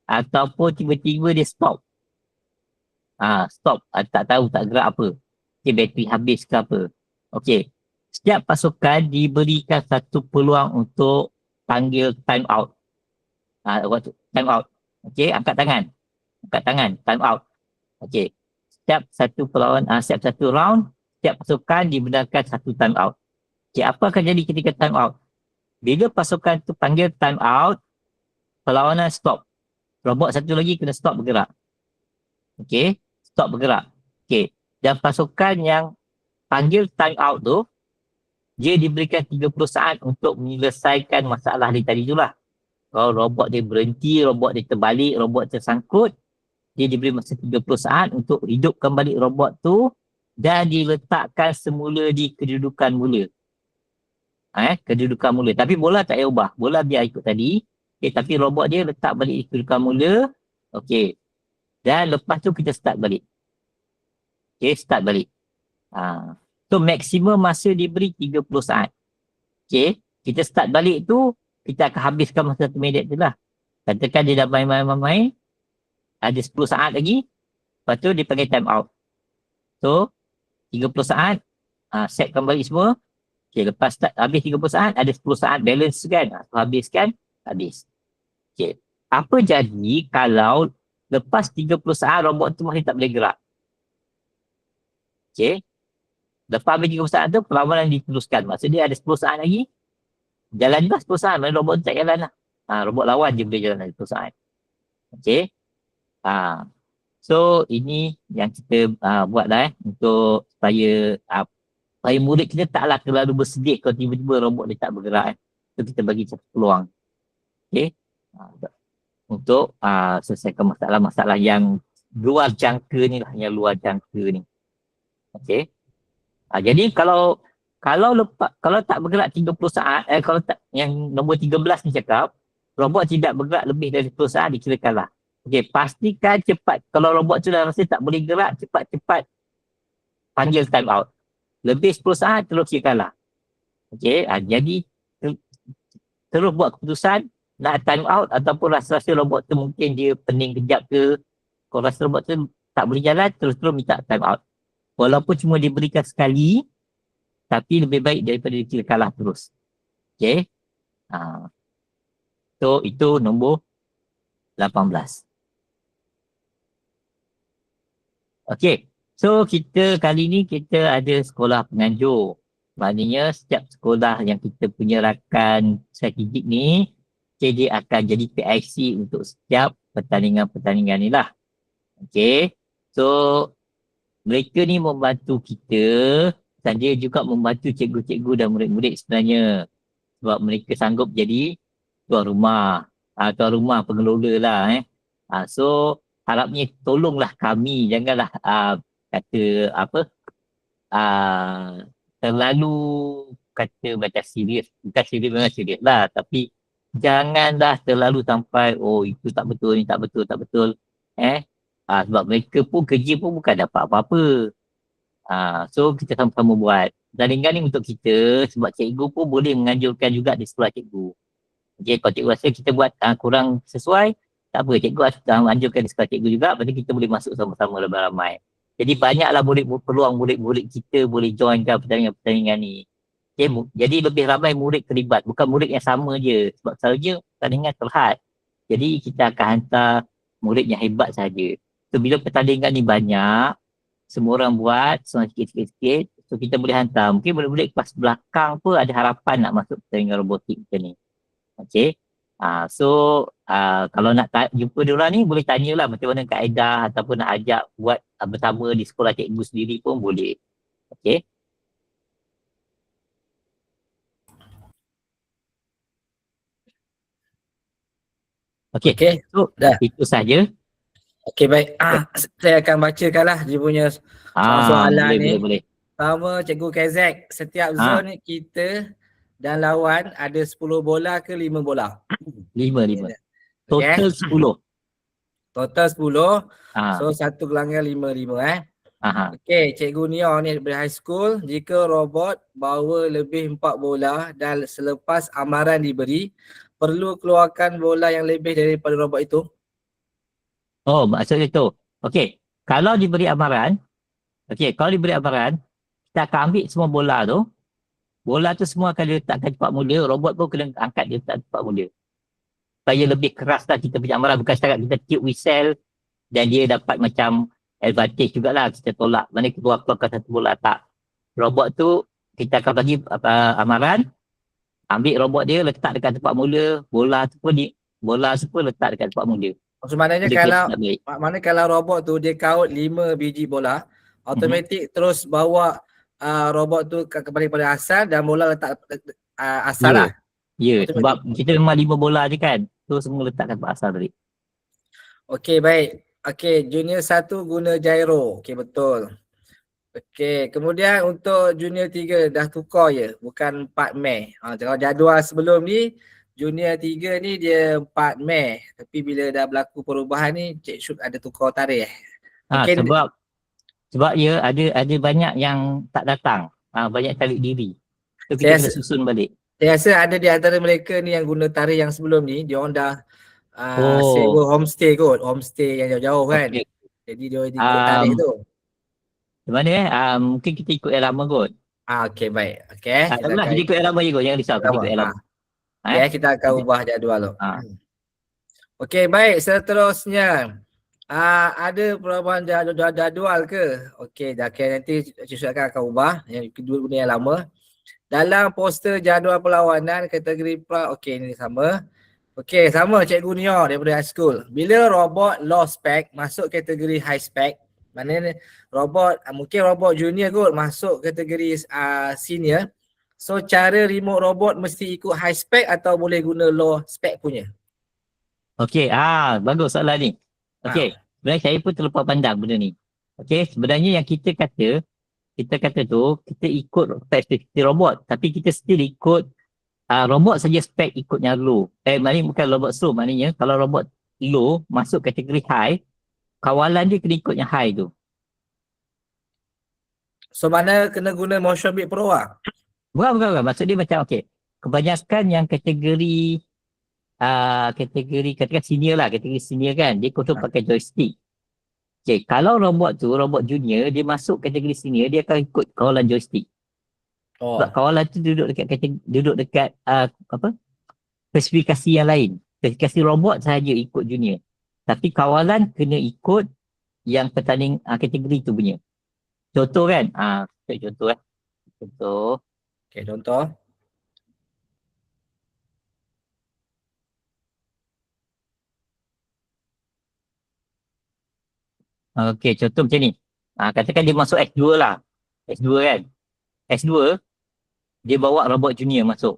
Ataupun tiba-tiba dia stop. Stop. Tak tahu, tak gerak apa. Okay, bateri habis ke apa. Okay. Setiap pasukan diberikan satu peluang untuk panggil time out. Waktu time out. Okay, angkat tangan. Angkat tangan, time out. Okay. Setiap satu round, setiap pasukan dibenarkan satu time out. Okay, apa akan jadi ketika time out? Bila pasukan tu panggil time out, perlawanan stop. Robot satu lagi kena stop bergerak. Okay, stop bergerak. Okay, dan pasukan yang panggil time out tu, dia diberikan 30 saat untuk menyelesaikan masalah dia tadi tu lah. Kalau robot dia berhenti, robot dia terbalik, robot tersangkut, dia diberi masa 30 saat untuk hidupkan balik robot tu dan diletakkan semula di kedudukan mula. Kedudukan mula. Tapi bola tak payah ubah. Bola biar ikut tadi. Okay, tapi robot dia letak balik di kedudukan mula. Okay. Dan lepas tu kita start balik. Okay, start balik. So, maksimum masa diberi 30 saat. Okay. Kita start balik tu, kita akan habiskan masa 1 minit tu lah. Katakan dia dah main. Ada 10 saat lagi. Lepas tu, dia panggil time out. So, 30 saat. Setkan balik semua. Okay, lepas start, habis 30 saat, ada 10 saat balance kan. So, habiskan, habis. Okay. Apa jadi kalau lepas 30 saat robot tu masih tak boleh gerak? Okay. Lepas habis 30 saat tu, perlawanan diteruskan. Maksudnya ada 10 saat lagi. Jalan juga 10 saat. Mana robot tu tak jalan lah. Robot lawan je boleh jalan 10 saat. Okay. So, ini yang kita buat lah untuk supaya murid kita taklah terlalu bersedih kalau tiba-tiba robot dia tak bergerak. So, kita bagi satu peluang. Okay. Untuk selesaikan masalah-masalah yang luar jangka ni lah. Yang luar jangka ni. Okay. Jadi kalau tak bergerak 30 saat, kalau tak, yang nombor 13 ni cakap, robot tidak bergerak lebih dari 10 saat, dikira kalah. Okey, pastikan cepat. Kalau robot tu dah rasa tak boleh gerak, cepat-cepat panggil time out. Lebih 10 saat, terus kira kalah. Okey, jadi terus buat keputusan nak time out ataupun rasa-rasa robot tu mungkin dia pening kejap ke. Kalau rasa robot tu tak boleh jalan, terus-terus minta time out. Walaupun cuma diberikan sekali, tapi lebih baik daripada dikira kalah terus. Okey. So, itu nombor 18. Okey. So, kali ni kita ada sekolah penganjur. Maknanya setiap sekolah yang kita punya rakan strategik ni, dia akan jadi PIC untuk setiap pertandingan-pertandingan ni lah. Okey. So, mereka ni membantu kita dan dia juga membantu cikgu-cikgu dan murid-murid sebenarnya. Sebab mereka sanggup jadi tuan rumah pengelola lah. So, harapnya tolonglah kami, janganlah kata terlalu kata macam serius. Bukan serius, memang serius lah, tapi janganlah terlalu sampai itu tak betul, ni tak betul. Sebab mereka pun kerja pun bukan dapat apa-apa. So kita sama-sama buat. Pertandingan ni untuk kita sebab cikgu pun boleh menganjurkan juga di sekolah cikgu. Okay, kalau cikgu rasa kita buat kurang sesuai, tak apa, cikgu anjurkan di sekolah cikgu juga, berarti kita boleh masuk sama-sama ramai-ramai. Jadi banyaklah peluang murid-murid kita boleh joinkan pertandingan-pertandingan ni. Okay, jadi lebih ramai murid terlibat, bukan murid yang sama je. Sebab selalunya pertandingan terhad. Jadi kita akan hantar murid yang hebat saja. So bila pertandingan ni banyak, semua orang buat, semua sikit-sikit, so kita boleh hantar. Mungkin murid-murid kelas belakang pun ada harapan nak masuk pertandingan robotik macam ni. Okay. Kalau nak jumpa diorang ni, boleh tanyalah macam mana kaedah ataupun nak ajak buat bersama di sekolah cikgu sendiri pun boleh. Okay. Okay. So, dah. Itu saja. Okay, baik. Saya akan bacakanlah dia punya soalan ni. Boleh. Pertama, Cikgu Kezek, setiap zon kita dan lawan ada 10 bola ke 5 bola? 5. Total 10. Total 10. So, satu gelanggang 5. Okey, Cikgu Nia ni dari high school. Jika robot bawa lebih 4 bola dan selepas amaran diberi, perlu keluarkan bola yang lebih daripada robot itu? Oh, maksudnya tu. Okey, kalau diberi amaran, kita akan ambil semua bola tu. Bola tu semua akan diletakkan tempat mula. Robot pun kena angkat dia letak tempat mula. Supaya lebih keras lah kita punya amaran. Bukan setakat kita tiup whistle dan dia dapat macam advantage jugalah. Kita tolak. Mana keluarkan satu bola. Tak. Robot tu kita akan bagi amaran. Ambil robot dia letak dekat tempat mula. Bola tu pun letak dekat tempat mula. Maksud maknanya kalau robot tu dia kaut 5 biji bola, automatik terus bawa robot tu kembali pada asal dan bola letak asal lah. Ya, sebab kita memang 5 bola je kan. So semua letakkan tempat asal tadi. Okey, baik. Okey, junior 1 guna gyro. Okey, betul. Okey, kemudian untuk junior 3 dah tukar je, bukan 4 Mei. Kalau jadual sebelum ni, junior 3 ni dia 4 Mei. Tapi bila dah berlaku perubahan ni, Cik Syuk ada tukar tarikh. Mungkin Sebab ya ada banyak yang tak datang. Banyak tarik diri. So saya kita kena rasa, susun balik. saya rasa ada di antara mereka ni yang guna tarikh yang sebelum ni, dia orang dah Oh, sewa homestay kot, homestay yang jauh-jauh kan. okey. Jadi dia orang ikut tarikh Um, tu. Di mana mungkin kita ikut yang lama kot. Okey, baik. Okey, Tak kita apalah, akan kita ikut yang lama je kot. Jangan risau, kita lama. ikut yang lama. Okey, kita akan Okey. ubah jadual tu. Ah. Okey, baik. Seterusnya, ada perubahan jadual ke? Okey, dah nanti Cik Syuk akan ubah. Yang kedua guna yang lama. Dalam poster jadual perlawanan kategori pra, okey ini sama. Okey, sama Cikgu Nia daripada high school. Bila robot low spec masuk kategori high spec, maknanya robot mungkin robot junior kot masuk kategori senior. So cara remote robot mesti ikut high spec atau boleh guna low spec punya? Okey, bagus soalan ni. Okey, sebenarnya saya pun terlepas pandang benda ni. Okey, sebenarnya yang kita kata tu, kita ikut spek robot. Tapi kita still ikut robot saja spek ikut yang low. Maknanya bukan robot slow. Maknanya kalau robot low masuk kategori high, kawalan dia kena ikut yang high tu. So mana kena guna Motion Beat Pro lah? Bukan. Maksud dia macam okey. Kebanyakan yang kategori katakan senior lah, kategori senior kan, dia kontrol pakai joystick. Okay, kalau robot junior, dia masuk kategori senior, dia akan ikut kawalan joystick. Sebab kawalan tu duduk dekat spesifikasi yang lain. Spesifikasi robot sahaja ikut junior. Tapi kawalan kena ikut yang pertanding kategori tu punya. Contoh kan? Contoh. Okay, contoh. Okey, contoh macam ni. Katakan dia masuk S2 lah. S2 kan? S2, dia bawa robot junior masuk.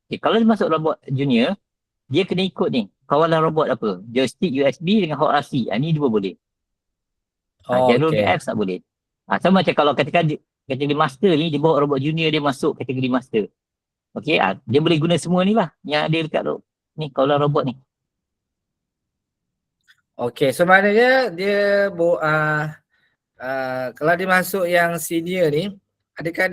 Okay, kalau dia masuk robot junior, dia kena ikut ni. Kawalan robot apa? Joystick USB dengan hot RC. Ni dua boleh. Jalur Okay. DF tak boleh. Sama macam kalau katakan kategori master ni, dia bawa robot junior, dia masuk kategori master. Okey, dia boleh guna semua ni lah. Yang ada dekat ni, kawalan robot ni. Okay, so maknanya dia kalau dia masuk yang senior ni, adakah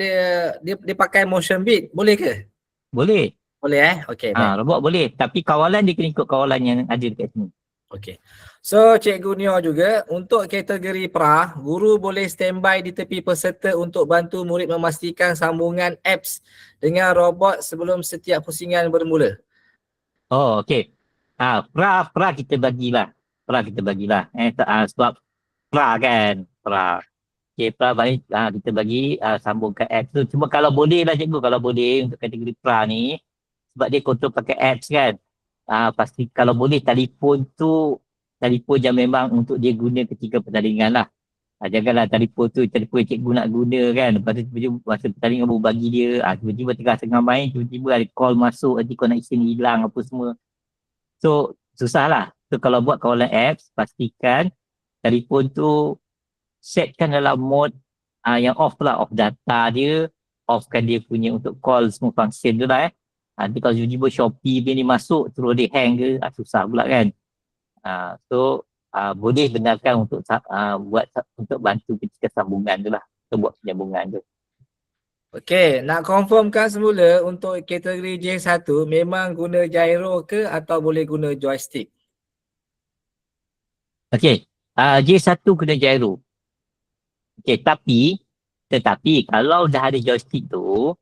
dia pakai motion beat? Boleh ke? Boleh. Boleh Okay, baik. Robot boleh. Tapi kawalan dia kena ikut kawalan yang ada dekat sini. Okay. So Cikgu Nio juga, untuk kategori pra, guru boleh standby di tepi peserta untuk bantu murid memastikan sambungan apps dengan robot sebelum setiap pusingan bermula. Oh, okey. Pra kita bagilah. Sebab pra kan. Okey, pra balik kita bagi sambungkan apps tu. Cuma kalau boleh lah cikgu, kalau boleh untuk kategori pra ni, sebab dia kontrol pakai apps kan. Pasti kalau boleh telefon yang memang untuk dia guna ketika pertandingan lah. Janganlah telefon yang cikgu nak guna kan. Lepas tu tiba-tiba masa pertandingan baru bagi dia. Tiba-tiba tengah main, tiba-tiba ada call masuk, nanti connection hilang apa semua. So, susah lah. So, kalau buat kawalan apps, pastikan telefon tu setkan dalam mode yang off lah. Off data dia, offkan dia punya untuk call semua function tu lah Nanti kalau tiba-tiba Shopee ni masuk, terus dia hang ke, susah pula kan. Boleh benarkan untuk buat untuk bantu ketika sambungan tu lah. Kita buat penyambungan tu. Okey, nak confirmkan semula untuk kategori J1 memang guna gyro ke atau boleh guna joystick? Okey, J1 kena gyro. Okey, tetapi kalau dah ada joystick tu,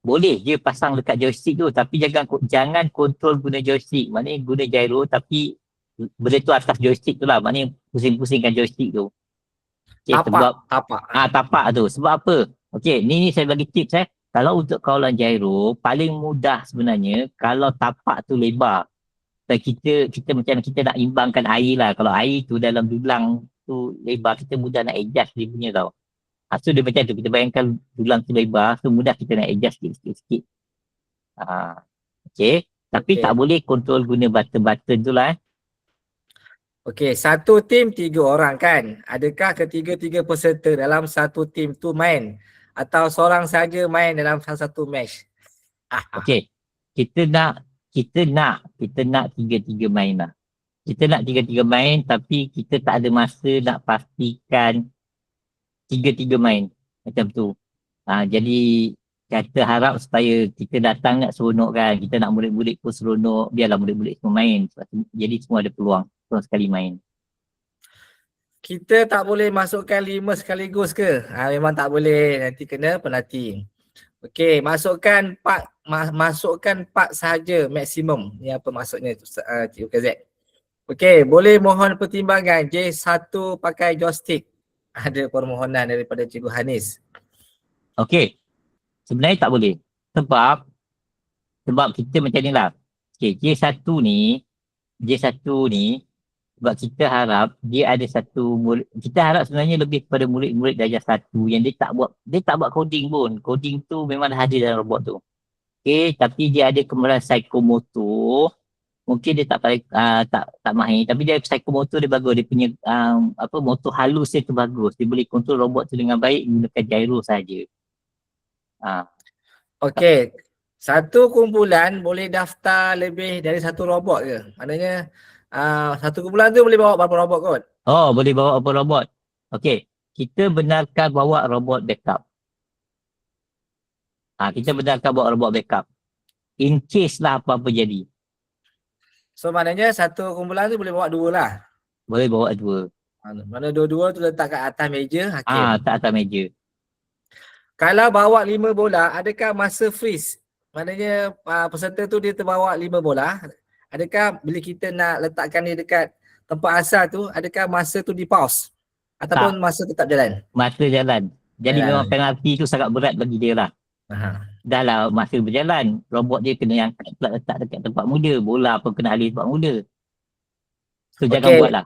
boleh je pasang dekat joystick tu, tapi jangan kontrol guna joystick. Maknanya guna gyro tapi benda tu atas joystick tu lah. Maknanya pusing-pusingkan joystick tu. Okay, tapak tu. Sebab apa? Okey, ni saya bagi tips Kalau untuk kawalan gyro, paling mudah sebenarnya kalau tapak tu lebar. Dan kita macam kita nak imbangkan air lah. Kalau air tu dalam dulang tu lebar, kita mudah nak adjust dia punya tau. So dia macam tu, kita bayangkan dulang tu lebar, so mudah kita nak adjust sikit-sikit. Okey, tapi tak boleh kontrol guna button-button tu lah Okey, satu tim 3 orang kan? Adakah ketiga-tiga peserta dalam satu tim tu main? Atau seorang saja main dalam satu match? Okey. Kita nak tiga-tiga main lah. Kita nak tiga-tiga main tapi kita tak ada masa nak pastikan tiga-tiga main. Macam tu. Jadi kita harap supaya kita datang nak seronok kan. Kita nak murid-murid pun seronok. Biarlah murid-murid semua main. Jadi semua ada peluang sekali main. Kita tak boleh masukkan 5 sekaligus ke? Memang tak boleh, nanti kena penalti. Okey, masukkan 4 sahaja maksimum. Ni apa maksudnya tu Cikgu KZ? Okey, boleh mohon pertimbangan J1 pakai joystick. Ada permohonan daripada Cikgu Hanis. Okey. Sebenarnya tak boleh. Sebab kita macam ni lah. Okey, J1 ni sebab kita harap dia ada satu murid, kita harap sebenarnya lebih kepada murid-murid darjah 1 yang dia tak buat coding pun. Coding tu memang dah ada dalam robot tu. Okey, tapi dia ada kemahiran psikomotor. Mungkin dia tak mahir, tapi dia psikomotor dia bagus. Dia punya motor halus dia tu bagus. Dia boleh kontrol robot tu dengan baik gunakan gyro saja. Okey, satu kumpulan boleh daftar lebih dari satu robot ke? Maknanya satu kumpulan tu boleh bawa berapa robot kot? Oh, boleh bawa apa robot? Okey, kita benarkan bawa robot backup. Kita benarkan bawa robot backup. In case lah apa-apa jadi. So maknanya satu kumpulan tu boleh bawa 2 lah. Boleh bawa 2. Mana dua-dua tu letak kat atas meja hakim. Tak atas meja. Kalau bawa 5 bola, adakah masa freeze? Maknanya peserta tu dia terbawa 5 bola. Adakah bila kita nak letakkan dia dekat tempat asal tu, adakah masa tu di pause? Ataupun masa tetap jalan? Masa jalan. Jadi memang penalti tu sangat berat bagi dia lah. Dah lah masa berjalan, robot dia kena angkat pula letak dekat tempat mula. Bola pun kena alih tempat mula. So jangan buat lah.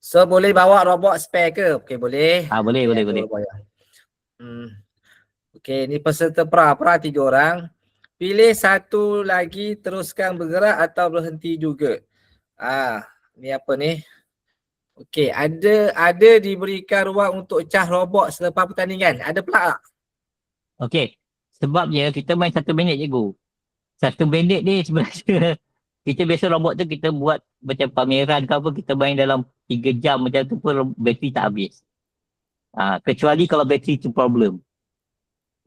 So boleh bawa robot spare ke? Okey, boleh. Boleh. Okey, ni peserta pra 3 orang. Pilih satu lagi teruskan bergerak atau berhenti juga. Ni apa ni? Okey, ada diberikan ruang untuk cas robot selepas pertandingan. Ada pula tak? Okey, sebabnya kita main 1 minit cikgu. 1 minit ni sebenarnya kita biasa robot tu kita buat macam pameran ke apa, kita main dalam 3 jam macam tu pun bateri tak habis. Kecuali kalau bateri tu problem.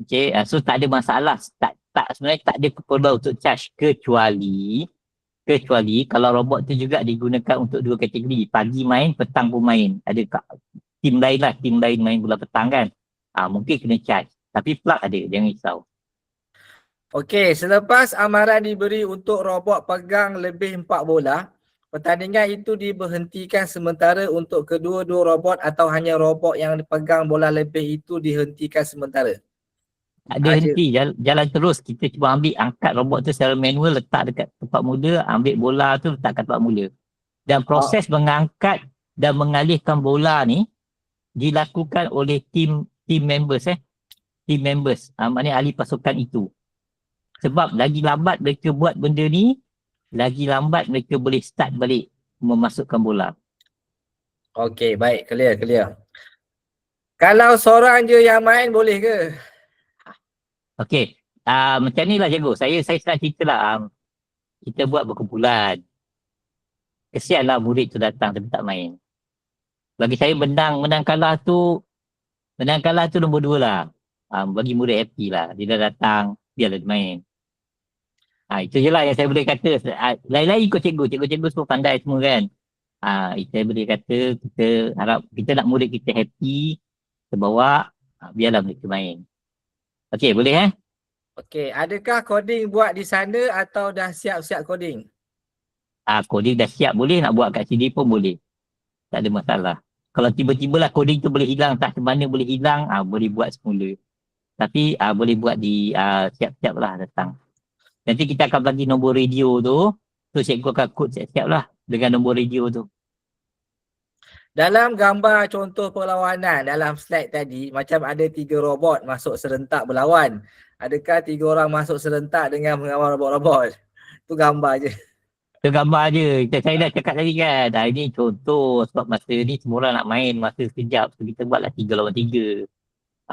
Okey, so tak ada masalah. Sebenarnya tak ada keperluan untuk charge kecuali kalau robot tu juga digunakan untuk 2 kategori. Pagi main, petang pun main. Ada tim lain main bola petang kan. Mungkin kena charge. Tapi plug ada, jangan risau. Okey, selepas amaran diberi untuk robot pegang lebih 4 bola, pertandingan itu diberhentikan sementara untuk kedua-dua robot atau hanya robot yang pegang bola lebih itu dihentikan sementara? Tak ada henti, jalan terus. Kita cuba angkat robot tu secara manual, letak dekat tempat mula, ambil bola tu letak kat tempat mula. Dan proses mengangkat dan mengalihkan bola ni dilakukan oleh team members. Team members, maknanya ahli pasukan itu. Sebab lagi lambat mereka buat benda ni, lagi lambat mereka boleh start balik memasukkan bola. Okey, baik. Clear. Kalau seorang je yang main boleh ke? Okey, macam ni lah cikgu. Saya senang cerita lah. Kita buat berkumpulan. Kesianlah murid tu datang tapi tak main. Bagi saya menang kalah tu nombor 2 lah. Bagi murid happy lah. Dia dah datang, biarlah dia main. Itu je lah yang saya boleh kata. Lain-lain ikut cikgu. Cikgu semua pandai semua kan. Saya boleh kata kita harap kita nak murid kita happy. Kita bawa, biarlah mereka main. Okey, boleh Okey, adakah coding buat di sana atau dah siap-siap coding? Coding dah siap, boleh nak buat kat sini pun boleh. Tak ada masalah. Kalau tiba-tiba lah coding tu boleh hilang, tak ke mana boleh hilang, boleh buat semula. Tapi boleh buat di siap-siap lah datang. Nanti kita akan bagi nombor radio tu. So cikgu akan kod siap-siap lah dengan nombor radio tu. Dalam gambar contoh perlawanan dalam slide tadi, macam ada 3 robot masuk serentak berlawan. Adakah 3 orang masuk serentak dengan mengawal robot-robot? Tu gambar je. Tu gambar je. Saya dah cakap tadi kan. Ini contoh sebab masa ni semua orang nak main masa sekejap. So kita buatlah 3 lawan 3.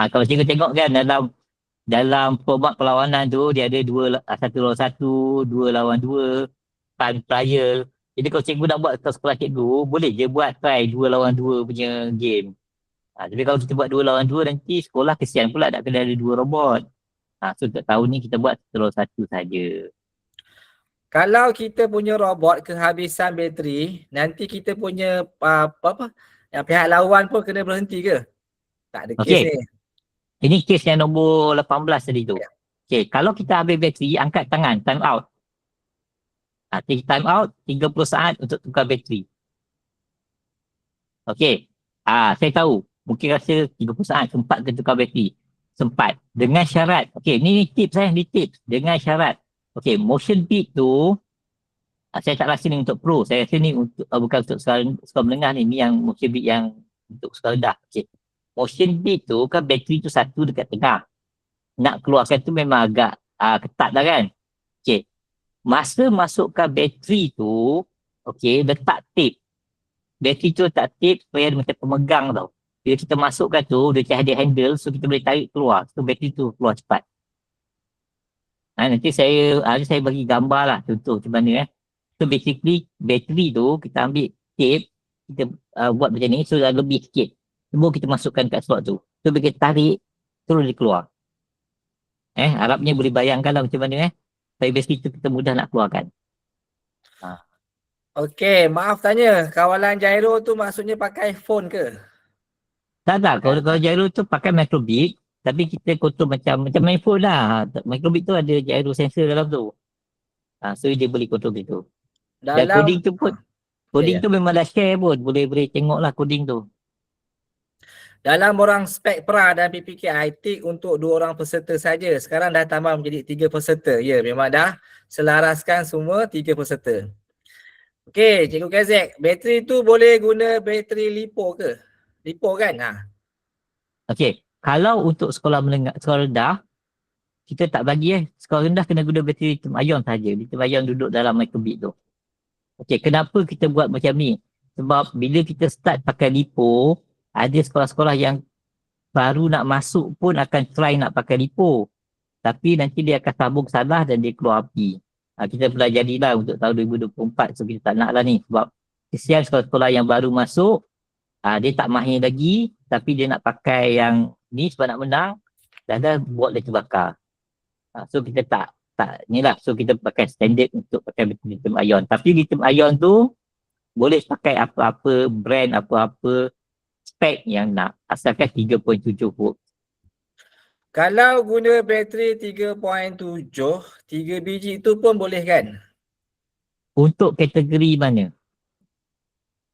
Kalau cikgu tengok kan dalam format perlawanan tu dia ada 1 lawan 1, 2 lawan 2, time trial. Jadi kalau cikgu nak buat kat sekolah cikgu, boleh je buat try 2 lawan 2 punya game. Tapi kalau kita buat 2 lawan 2 nanti sekolah kesian pula nak kena ada 2 robot. So untuk tahun ni kita buat 1 lawan 1 saja. Kalau kita punya robot kehabisan bateri, nanti kita punya apa yang pihak lawan pun kena berhenti ke? Tak ada kes ni. Ini kes yang nombor 18 tadi tu. Okey, kalau kita habis bateri, angkat tangan, time out. Time out 30 saat untuk tukar bateri. Okey. Saya tahu. Mungkin rasa 30 saat sempat ke tukar bateri. Sempat. Dengan syarat. Okey, ni tips ni tips. Dengan syarat. Okey, motion beat tu saya tak rasa ni untuk pro. Saya rasa ni untuk bukan untuk sekolah menengah ni. Ni yang motion beat yang untuk sekolah rendah. Okey. Motion beat tu kan bateri tu satu dekat tengah. Nak keluarkan tu memang agak ketat dah kan. Okey. Masa masukkan bateri tu, okey, letak tape. Bateri tu letak tape supaya dia macam pemegang tau. Bila kita masukkan tu, dia macam ada handle, so kita boleh tarik keluar. So bateri tu keluar cepat. Nanti saya bagi gambar lah, contoh macam mana. So basically, bateri tu kita ambil tape, kita buat macam ni, so dah lebih sikit. Semua kita masukkan kat slot tu. So bila kita tarik, terus dia keluar. Harapnya boleh bayangkan lah macam mana supaya bateri tu kita mudah nak keluarkan. Okey, maaf tanya, kawalan gyro tu maksudnya pakai phone ke? Tak. Kalau gyro tu pakai microbit, tapi kita kontrol macam main phone lah. Microbit tu ada gyro sensor dalam tu. So dia boleh kontrol gitu. Dan coding tu pun, tu memang dah share pun. Boleh tengok lah coding tu. Dalam borang spek pra dan PPK ITIC untuk 2 orang peserta saja. Sekarang dah tambah menjadi 3 peserta. Ya, memang dah selaraskan semua 3 peserta. Okey, Cikgu Kazek, bateri tu boleh guna bateri LiPo ke? LiPo kan? Okey, kalau untuk sekolah menengah, sekolah rendah, kita tak bagi sekolah rendah kena guna bateri lithium ion saja. Lithium ion duduk dalam microbit tu. Okey, kenapa kita buat macam ni? Sebab bila kita start pakai LiPo, ada sekolah-sekolah yang baru nak masuk pun akan try nak pakai LiPo. Tapi nanti dia akan sambung salah dan dia keluar api. Kita pelajarilah untuk tahun 2024. So kita tak nak lah ni. Sebab kesian sekolah-sekolah yang baru masuk, dia tak mahir lagi. Tapi dia nak pakai yang ni sebab nak menang. Dan dah buat dia terbakar. So kita tak ni lah. So kita pakai standard untuk pakai lithium ion. Tapi lithium ion tu boleh pakai apa-apa brand, apa-apa spek yang nak. Asalkan 3.7 volt. Kalau guna bateri 3.7, 3 biji tu pun boleh kan? Untuk kategori mana?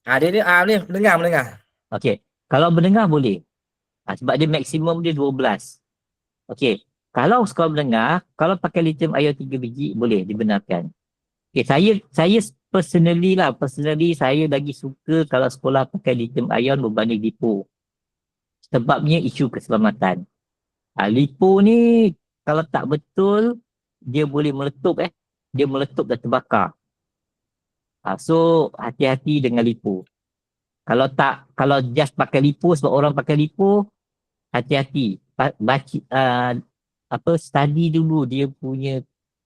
Dia ni mendengar. Okey. Kalau mendengar boleh. Sebab dia maksimum dia 12. Okey. Kalau sekolah mendengar, kalau pakai lithium ion 3 biji boleh dibenarkan. Okey, saya personally saya lagi suka kalau sekolah pakai lithium ion berbanding LiPo. Sebabnya isu keselamatan. LiPo ni kalau tak betul dia boleh meletup dia meletup dan terbakar. So hati-hati dengan LiPo. Kalau just pakai LiPo sebab orang pakai LiPo, hati-hati. Study dulu dia punya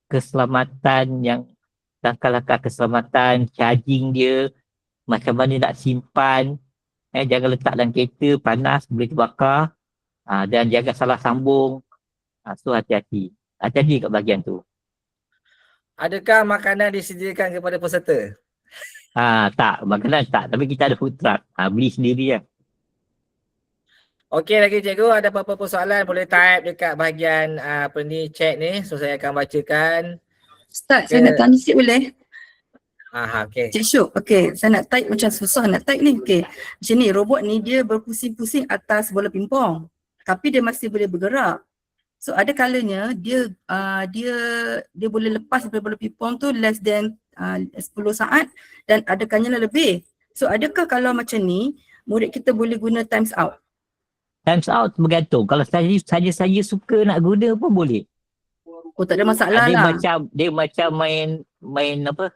keselamatan, yang langkah-langkah keselamatan, charging dia, macam mana nak simpan, jangan letak dalam kereta, panas, boleh terbakar, dan jangan salah sambung. So hati-hati kat bahagian tu. Adakah makanan disediakan kepada peserta? Tak, makanan tak, tapi kita ada food truck, beli sendiri lah. Okey lagi cikgu, ada apa-apa soalan boleh type dekat bahagian chat ni. So saya akan bacakan. Ustaz, saya nak tanya sikit boleh? Okey. Cik Syuk, okey. Saya nak type macam susah nak type ni. Okey. Macam ni, robot ni dia berpusing-pusing atas bola pingpong. Tapi dia masih boleh bergerak. So ada kalanya dia boleh lepas daripada bola pingpong tu less than 10 saat dan ada kalanya lebih. So adakah kalau macam ni, murid kita boleh guna times out? Times out bergantung. Kalau saya suka nak guna pun boleh. Oh, tak ada masalah lah. Dia macam main apa?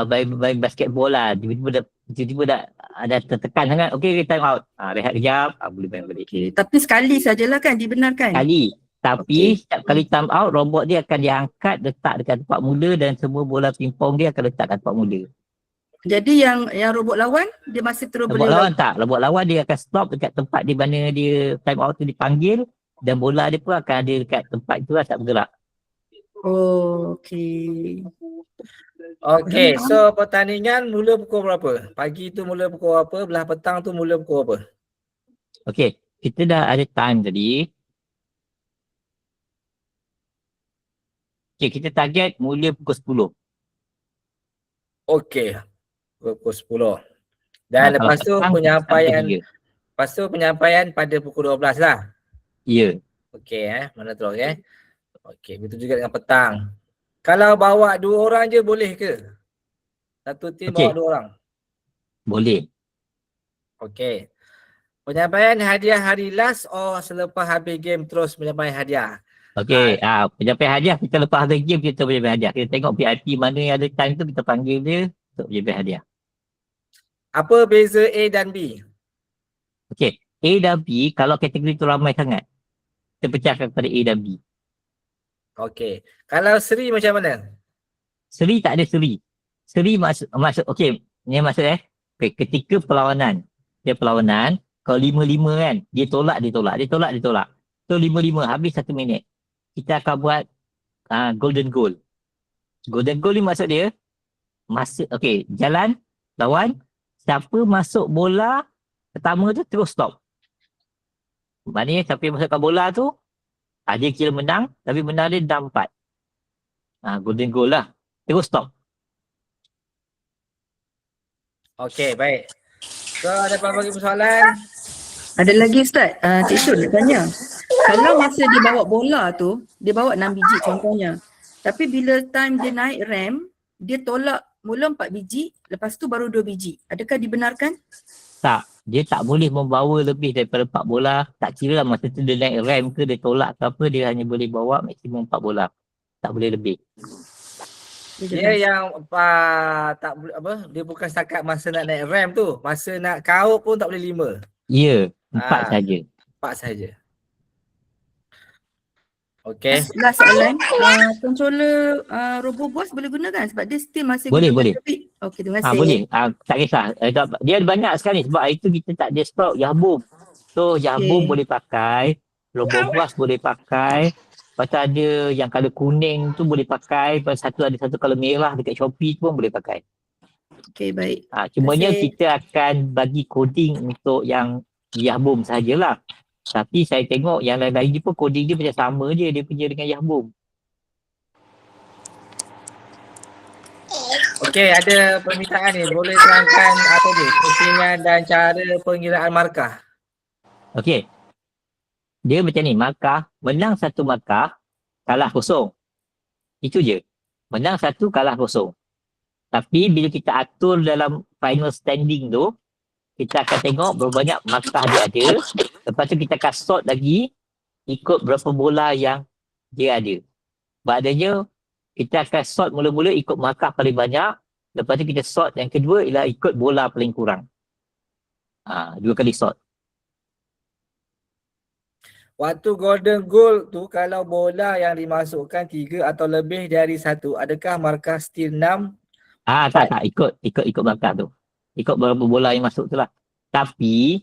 main basketball lah. Tiba-tiba dah ada tertekan sangat. Okay, time out. Rehat kejap. Boleh main balik. Okay. Tapi sekali sajalah kan dibenarkan? Kali. Tapi Okey. setiap kali time out, robot dia akan diangkat, letak dekat tempat mula dan semua bola pingpong dia akan letak kat tempat mula. Jadi yang robot lawan, dia masih terus Robot boleh lawan tak. Robot lawan dia akan stop dekat tempat di mana dia time out tu dipanggil dan bola dia pun akan ada dekat tempat tu lah, tak bergerak. Oh, okay. Okey, so pertandingan mula pukul berapa? Pagi tu mula pukul berapa? Belah petang tu mula pukul berapa? Okay, kita dah ada time tadi. Okay, kita target mula pukul 10. Okey, pukul 10. Dan Kalau lepas tu petang, penyampaian sampai 3. lepas tu penyampaian pada pukul 12 lah. Ya. Okey mana terus Okey, begitu juga dengan petang. Kalau bawa 2 orang je boleh ke? Satu tim Okey. bawa 2 orang. Boleh. Okey. Penyampaian hadiah hari last selepas habis game terus penyampaian hadiah? Okay, penyampaian hadiah kita lepas ada game kita penyampaian hadiah. Kita tengok VIP mana yang ada time tu kita panggil dia untuk penyampaian hadiah. Apa beza A dan B? Okay, A dan B kalau kategori tu ramai sangat, kita pecahkan kepada A dan B. Okey. Kalau seri macam mana? Seri tak ada seri. Seri maksud okay, ni maksud okay, ketika perlawanan. Dia perlawanan, kalau 5-5 kan, dia tolak. So 5-5 habis 1 minit. Kita akan buat golden goal. Golden goal ni maksud dia jalan lawan, siapa masuk bola pertama tu terus stop. Maknanya siapa yang masukkan bola tu dia kira menang, tapi menang dia 6-4. Golden goal lah. Terus stop. Okey, baik. So ada apa lagi persoalan? Ada lagi Ustaz, Cik Syul nak tanya. Kalau masa dia bawa bola tu, dia bawa 6 biji contohnya. Tapi bila time dia naik RAM, dia tolak mula 4 biji, lepas tu baru 2 biji. Adakah dibenarkan? Tak. Dia tak boleh membawa lebih daripada 4 bola. Tak kira lah masa tu dia naik RAM ke, dia tolak ke apa, dia hanya boleh bawa maksimum 4 bola. Tak boleh lebih. Dia yang tak boleh dia bukan setakat masa nak naik RAM tu, masa nak kaut pun tak boleh 5. Ya, 4 saja. 4 saja. Okey. Last soalan, controller Robo Boss boleh gunakan sebab dia still masih Boleh. Okey, terima kasih. Boleh. Tak kisah. Dia ada banyak sekali sebab hari tu kita tak ada stok Yahboom. So Yahboom boleh pakai, Robo Boss boleh pakai. Lepas tu ada yang colour kuning tu boleh pakai. Lepas ada satu colour merah dekat Shopee tu pun boleh pakai. Okey, baik. Cumanya kita akan bagi coding untuk yang Yahboom sajalah. Tapi saya tengok yang lain-lain dia pun coding dia macam sama je dia punya dengan Yahboom. Okey, ada permintaan ni. Boleh terangkan apa dia? Pusingan dan cara pengiraan markah. Okey. Dia macam ni, markah, menang 1 markah, kalah 0. Itu je. Menang 1, kalah 0. Tapi bila kita atur dalam final standing tu, kita akan tengok berapa banyak markah dia ada. Lepas tu kita akan sort lagi ikut berapa bola yang dia ada. Maknanya kita akan sort mula-mula ikut markah paling banyak. Lepas tu kita sort yang kedua ialah ikut bola paling kurang. 2 kali sort. Waktu golden goal tu kalau bola yang dimasukkan 3 atau lebih dari 1, adakah markah still 6? Tak. Ikut markah tu. Ikut berapa bola yang masuk tu lah. Tapi,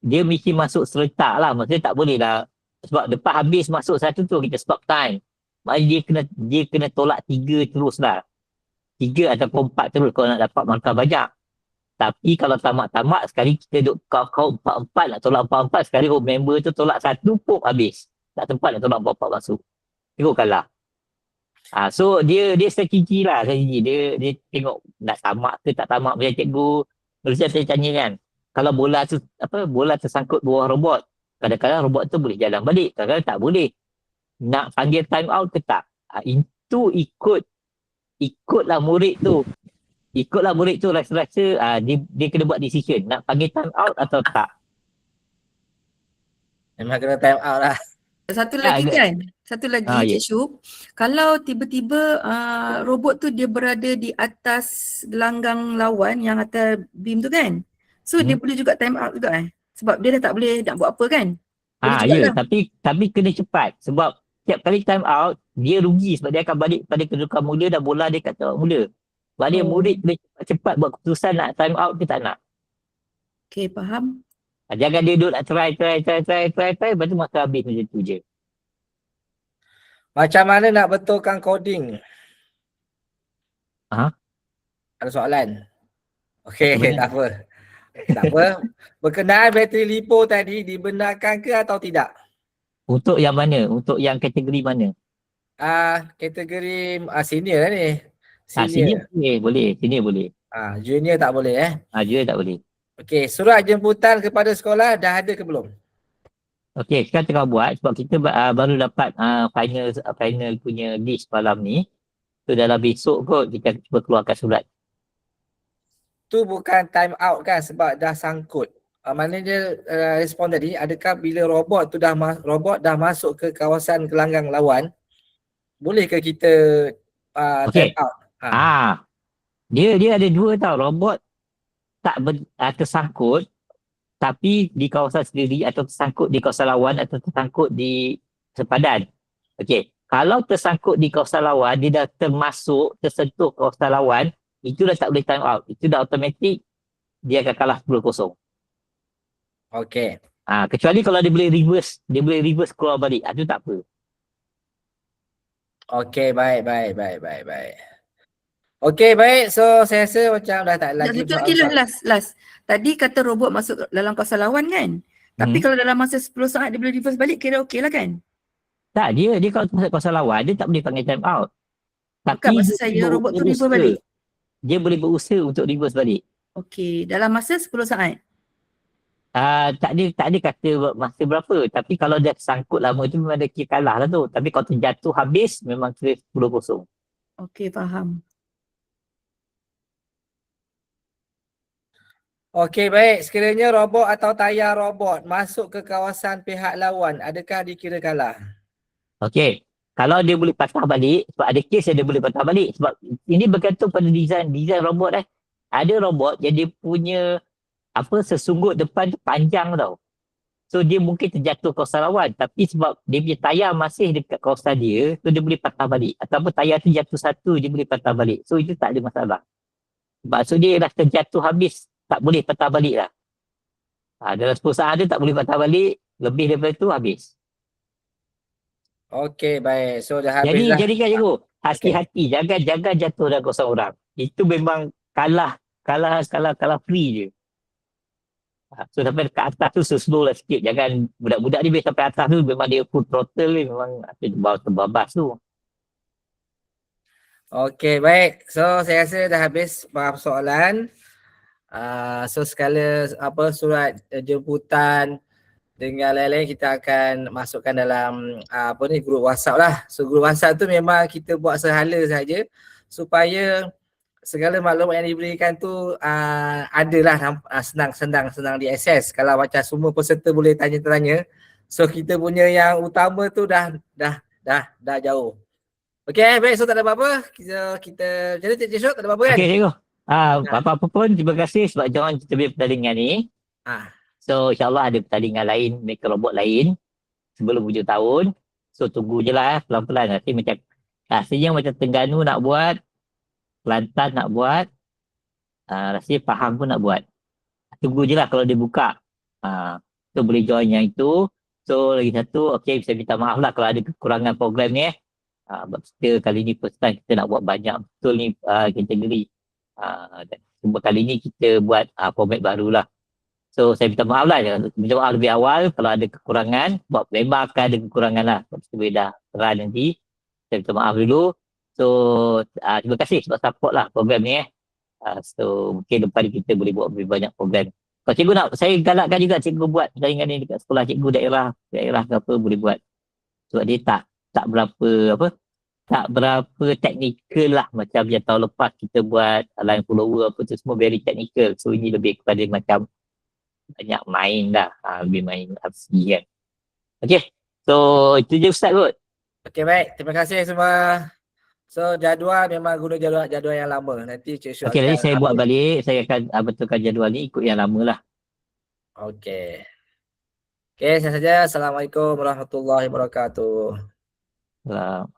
dia mesti masuk serentak lah. Maksudnya tak boleh lah. Sebab lepas habis masuk 1 tu, kita stop time. Maknanya dia kena tolak 3 terus lah. 3 atau 4 terus kalau nak dapat markah banyak. Tapi kalau tamat-tamat, sekali kita duduk kau 4-4 nak tolak 4-4. Sekali member tu tolak 1 pun habis. Tak sempat nak tolak 4-4 masuk. Terus kalah. So dia strategi lah. Dia tengok nak tamat ke tak tamat macam cikgu. Malaysia saya tanya kan. Kalau bola tersangkut bawah robot. Kadang-kadang robot tu boleh jalan balik. Kadang-kadang tak boleh. Nak panggil time out ke tak? Itu ikutlah murid tu. Rasa-rasa dia kena buat decision. Nak panggil time out atau tak. Memang kena time out lah. Satu lagi kan? Satu lagi Ya. Cik Syuk, kalau tiba-tiba robot tu dia berada di atas gelanggang lawan yang atas beam tu kan. So dia boleh juga time out juga sebab dia dah tak boleh nak buat apa kan. Boleh Ya, jugalah. tapi kena cepat sebab setiap kali time out dia rugi sebab dia akan balik pada kedudukan mula dan bola dia kat tempat mula. Sebab dia murid kena cepat buat keputusan nak time out ke tak nak. Okay, faham. Jangan dia duduk nak try, lepas tu masa habis macam tu je. Macam mana nak betulkan coding? Ha? Ada soalan? Okey, Macam mana? tak apa. Tak apa. Berkenaan bateri lipo tadi dibenarkan ke atau tidak? Untuk yang mana? Untuk yang kategori mana? Kategori senior lah ni. Senior boleh. Senior boleh. Junior tak boleh Junior tak boleh. Okey, surat jemputan kepada sekolah dah ada ke belum? Okey, sekarang tengah buat sebab kita baru dapat final punya list malam ni. So dalam besok kot kita cuba keluarkan surat. Tu bukan time out kan sebab dah sangkut. Maknanya dia respon tadi, adakah bila robot dah masuk ke kawasan gelanggang lawan, boleh ke kita Okey. time out? Dia ada dua tau. Robot tak tersangkut tapi di kawasan sendiri atau tersangkut di kawasan lawan atau tersangkut di sempadan. Okey. Kalau tersangkut di kawasan lawan, dia dah tersentuh kawasan lawan, itu dah tak boleh time out. Itu dah automatik dia akan kalah 10-0. Okey. Kecuali kalau dia boleh reverse keluar balik. Itu tak apa. Okey, baik. Okey, baik. So, saya rasa macam dah tak lagi Satu lagi last. Tadi kata robot masuk dalam kawasan lawan kan? Tapi kalau dalam masa 10 saat dia boleh reverse balik, kira okey lah kan? Tak, dia kalau masuk kawasan lawan, dia tak boleh panggil time out. Bukan Tapi maksud saya robot tu reverse balik. Dia boleh berusaha untuk reverse balik. Okey, dalam masa 10 saat. Tak ada kata masa berapa. Tapi kalau dia tersangkut lama tu memang dia kira kalah lah tu. Tapi kalau terjatuh habis, memang kira 10-0. Okey, faham. Okey, baik. Sekiranya robot atau tayar robot masuk ke kawasan pihak lawan, adakah dikira kalah? Okey. Kalau dia boleh patah balik, sebab ada kes yang dia boleh patah balik. Sebab ini bergantung pada design robot Ada robot yang dia punya sesungguh depan tu panjang tau. So dia mungkin terjatuh kawasan lawan. Tapi sebab dia punya tayar masih dekat kawasan dia, so dia boleh patah balik. Ataupun tayar tu jatuh satu, dia boleh patah balik. So itu tak ada masalah. Sebab so dia dah terjatuh habis, tak boleh patah balik lah. Dalam 10 saat dia tak boleh patah balik, lebih daripada tu habis. Okey, baik. So dah habis dah. Jadi kan cikgu, hati-hati, jangan jatuh dalam kawasan orang. Itu memang kalah free je. So sampai dekat atas tu slow lah sikit. Jangan budak-budak ni bila sampai atas tu memang dia full throttle ni, memang terbabas tu. Okey, baik. So saya rasa dah habis beberapa soalan. So sekala surat jemputan dengan lain-lain kita akan masukkan dalam grup WhatsApp lah. So grup WhatsApp tu memang kita buat sehala saja supaya segala maklumat yang diberikan tu adalah senang diakses. Kalau macam semua peserta boleh tanya-tanya, so kita punya yang utama tu dah jauh. Okey, baik. So tak ada apa-apa. Kita jadi Cik Syuk, tak ada apa-apa kan? Okey cikgu. Apa-apa pun terima kasih sebab join kita punya pertandingan ni. So insyaAllah ada pertandingan lain, maker robot lain sebelum hujung tahun. So tunggu je lah pelan-pelan. Nanti macam rasanya macam Terengganu nak buat, Kelantan nak buat, rasanya Pahang pun nak buat. Tunggu je lah kalau dia buka. So boleh join yang itu. So lagi satu, okey, saya minta maaf lah kalau ada kekurangan program ni. Sebab kita kali ni first time kita nak buat banyak betul ni kategori. Dan cuma kali ni kita buat format barulah. So saya minta maaf lah. Minta maaf lebih awal kalau ada kekurangan. Sebab memang akan ada kekurangan lah. Sebab kita dah run nanti. Saya minta maaf dulu. So terima kasih sebab support lah program ni. So mungkin depan kita boleh buat lebih banyak program. Kalau cikgu nak, saya galakkan juga cikgu buat pertandingan ni dekat sekolah cikgu daerah ke apa boleh buat. Sebab dia tak berapa teknikal lah macam yang tahun lepas kita buat line follower apa tu semua very technical. So ini lebih kepada macam banyak main dah. Lebih main absi kan. Okay. So itu je Ustaz kot. Okey, baik. Terima kasih semua. So jadual memang guna jadual yang lama. Nanti Cik Syuk Okey, nanti akan saya buat update. balik. Saya akan betulkan jadual ni ikut yang lama lah. Okey. Okey, saya saja. Assalamualaikum warahmatullahi wabarakatuh. Kalau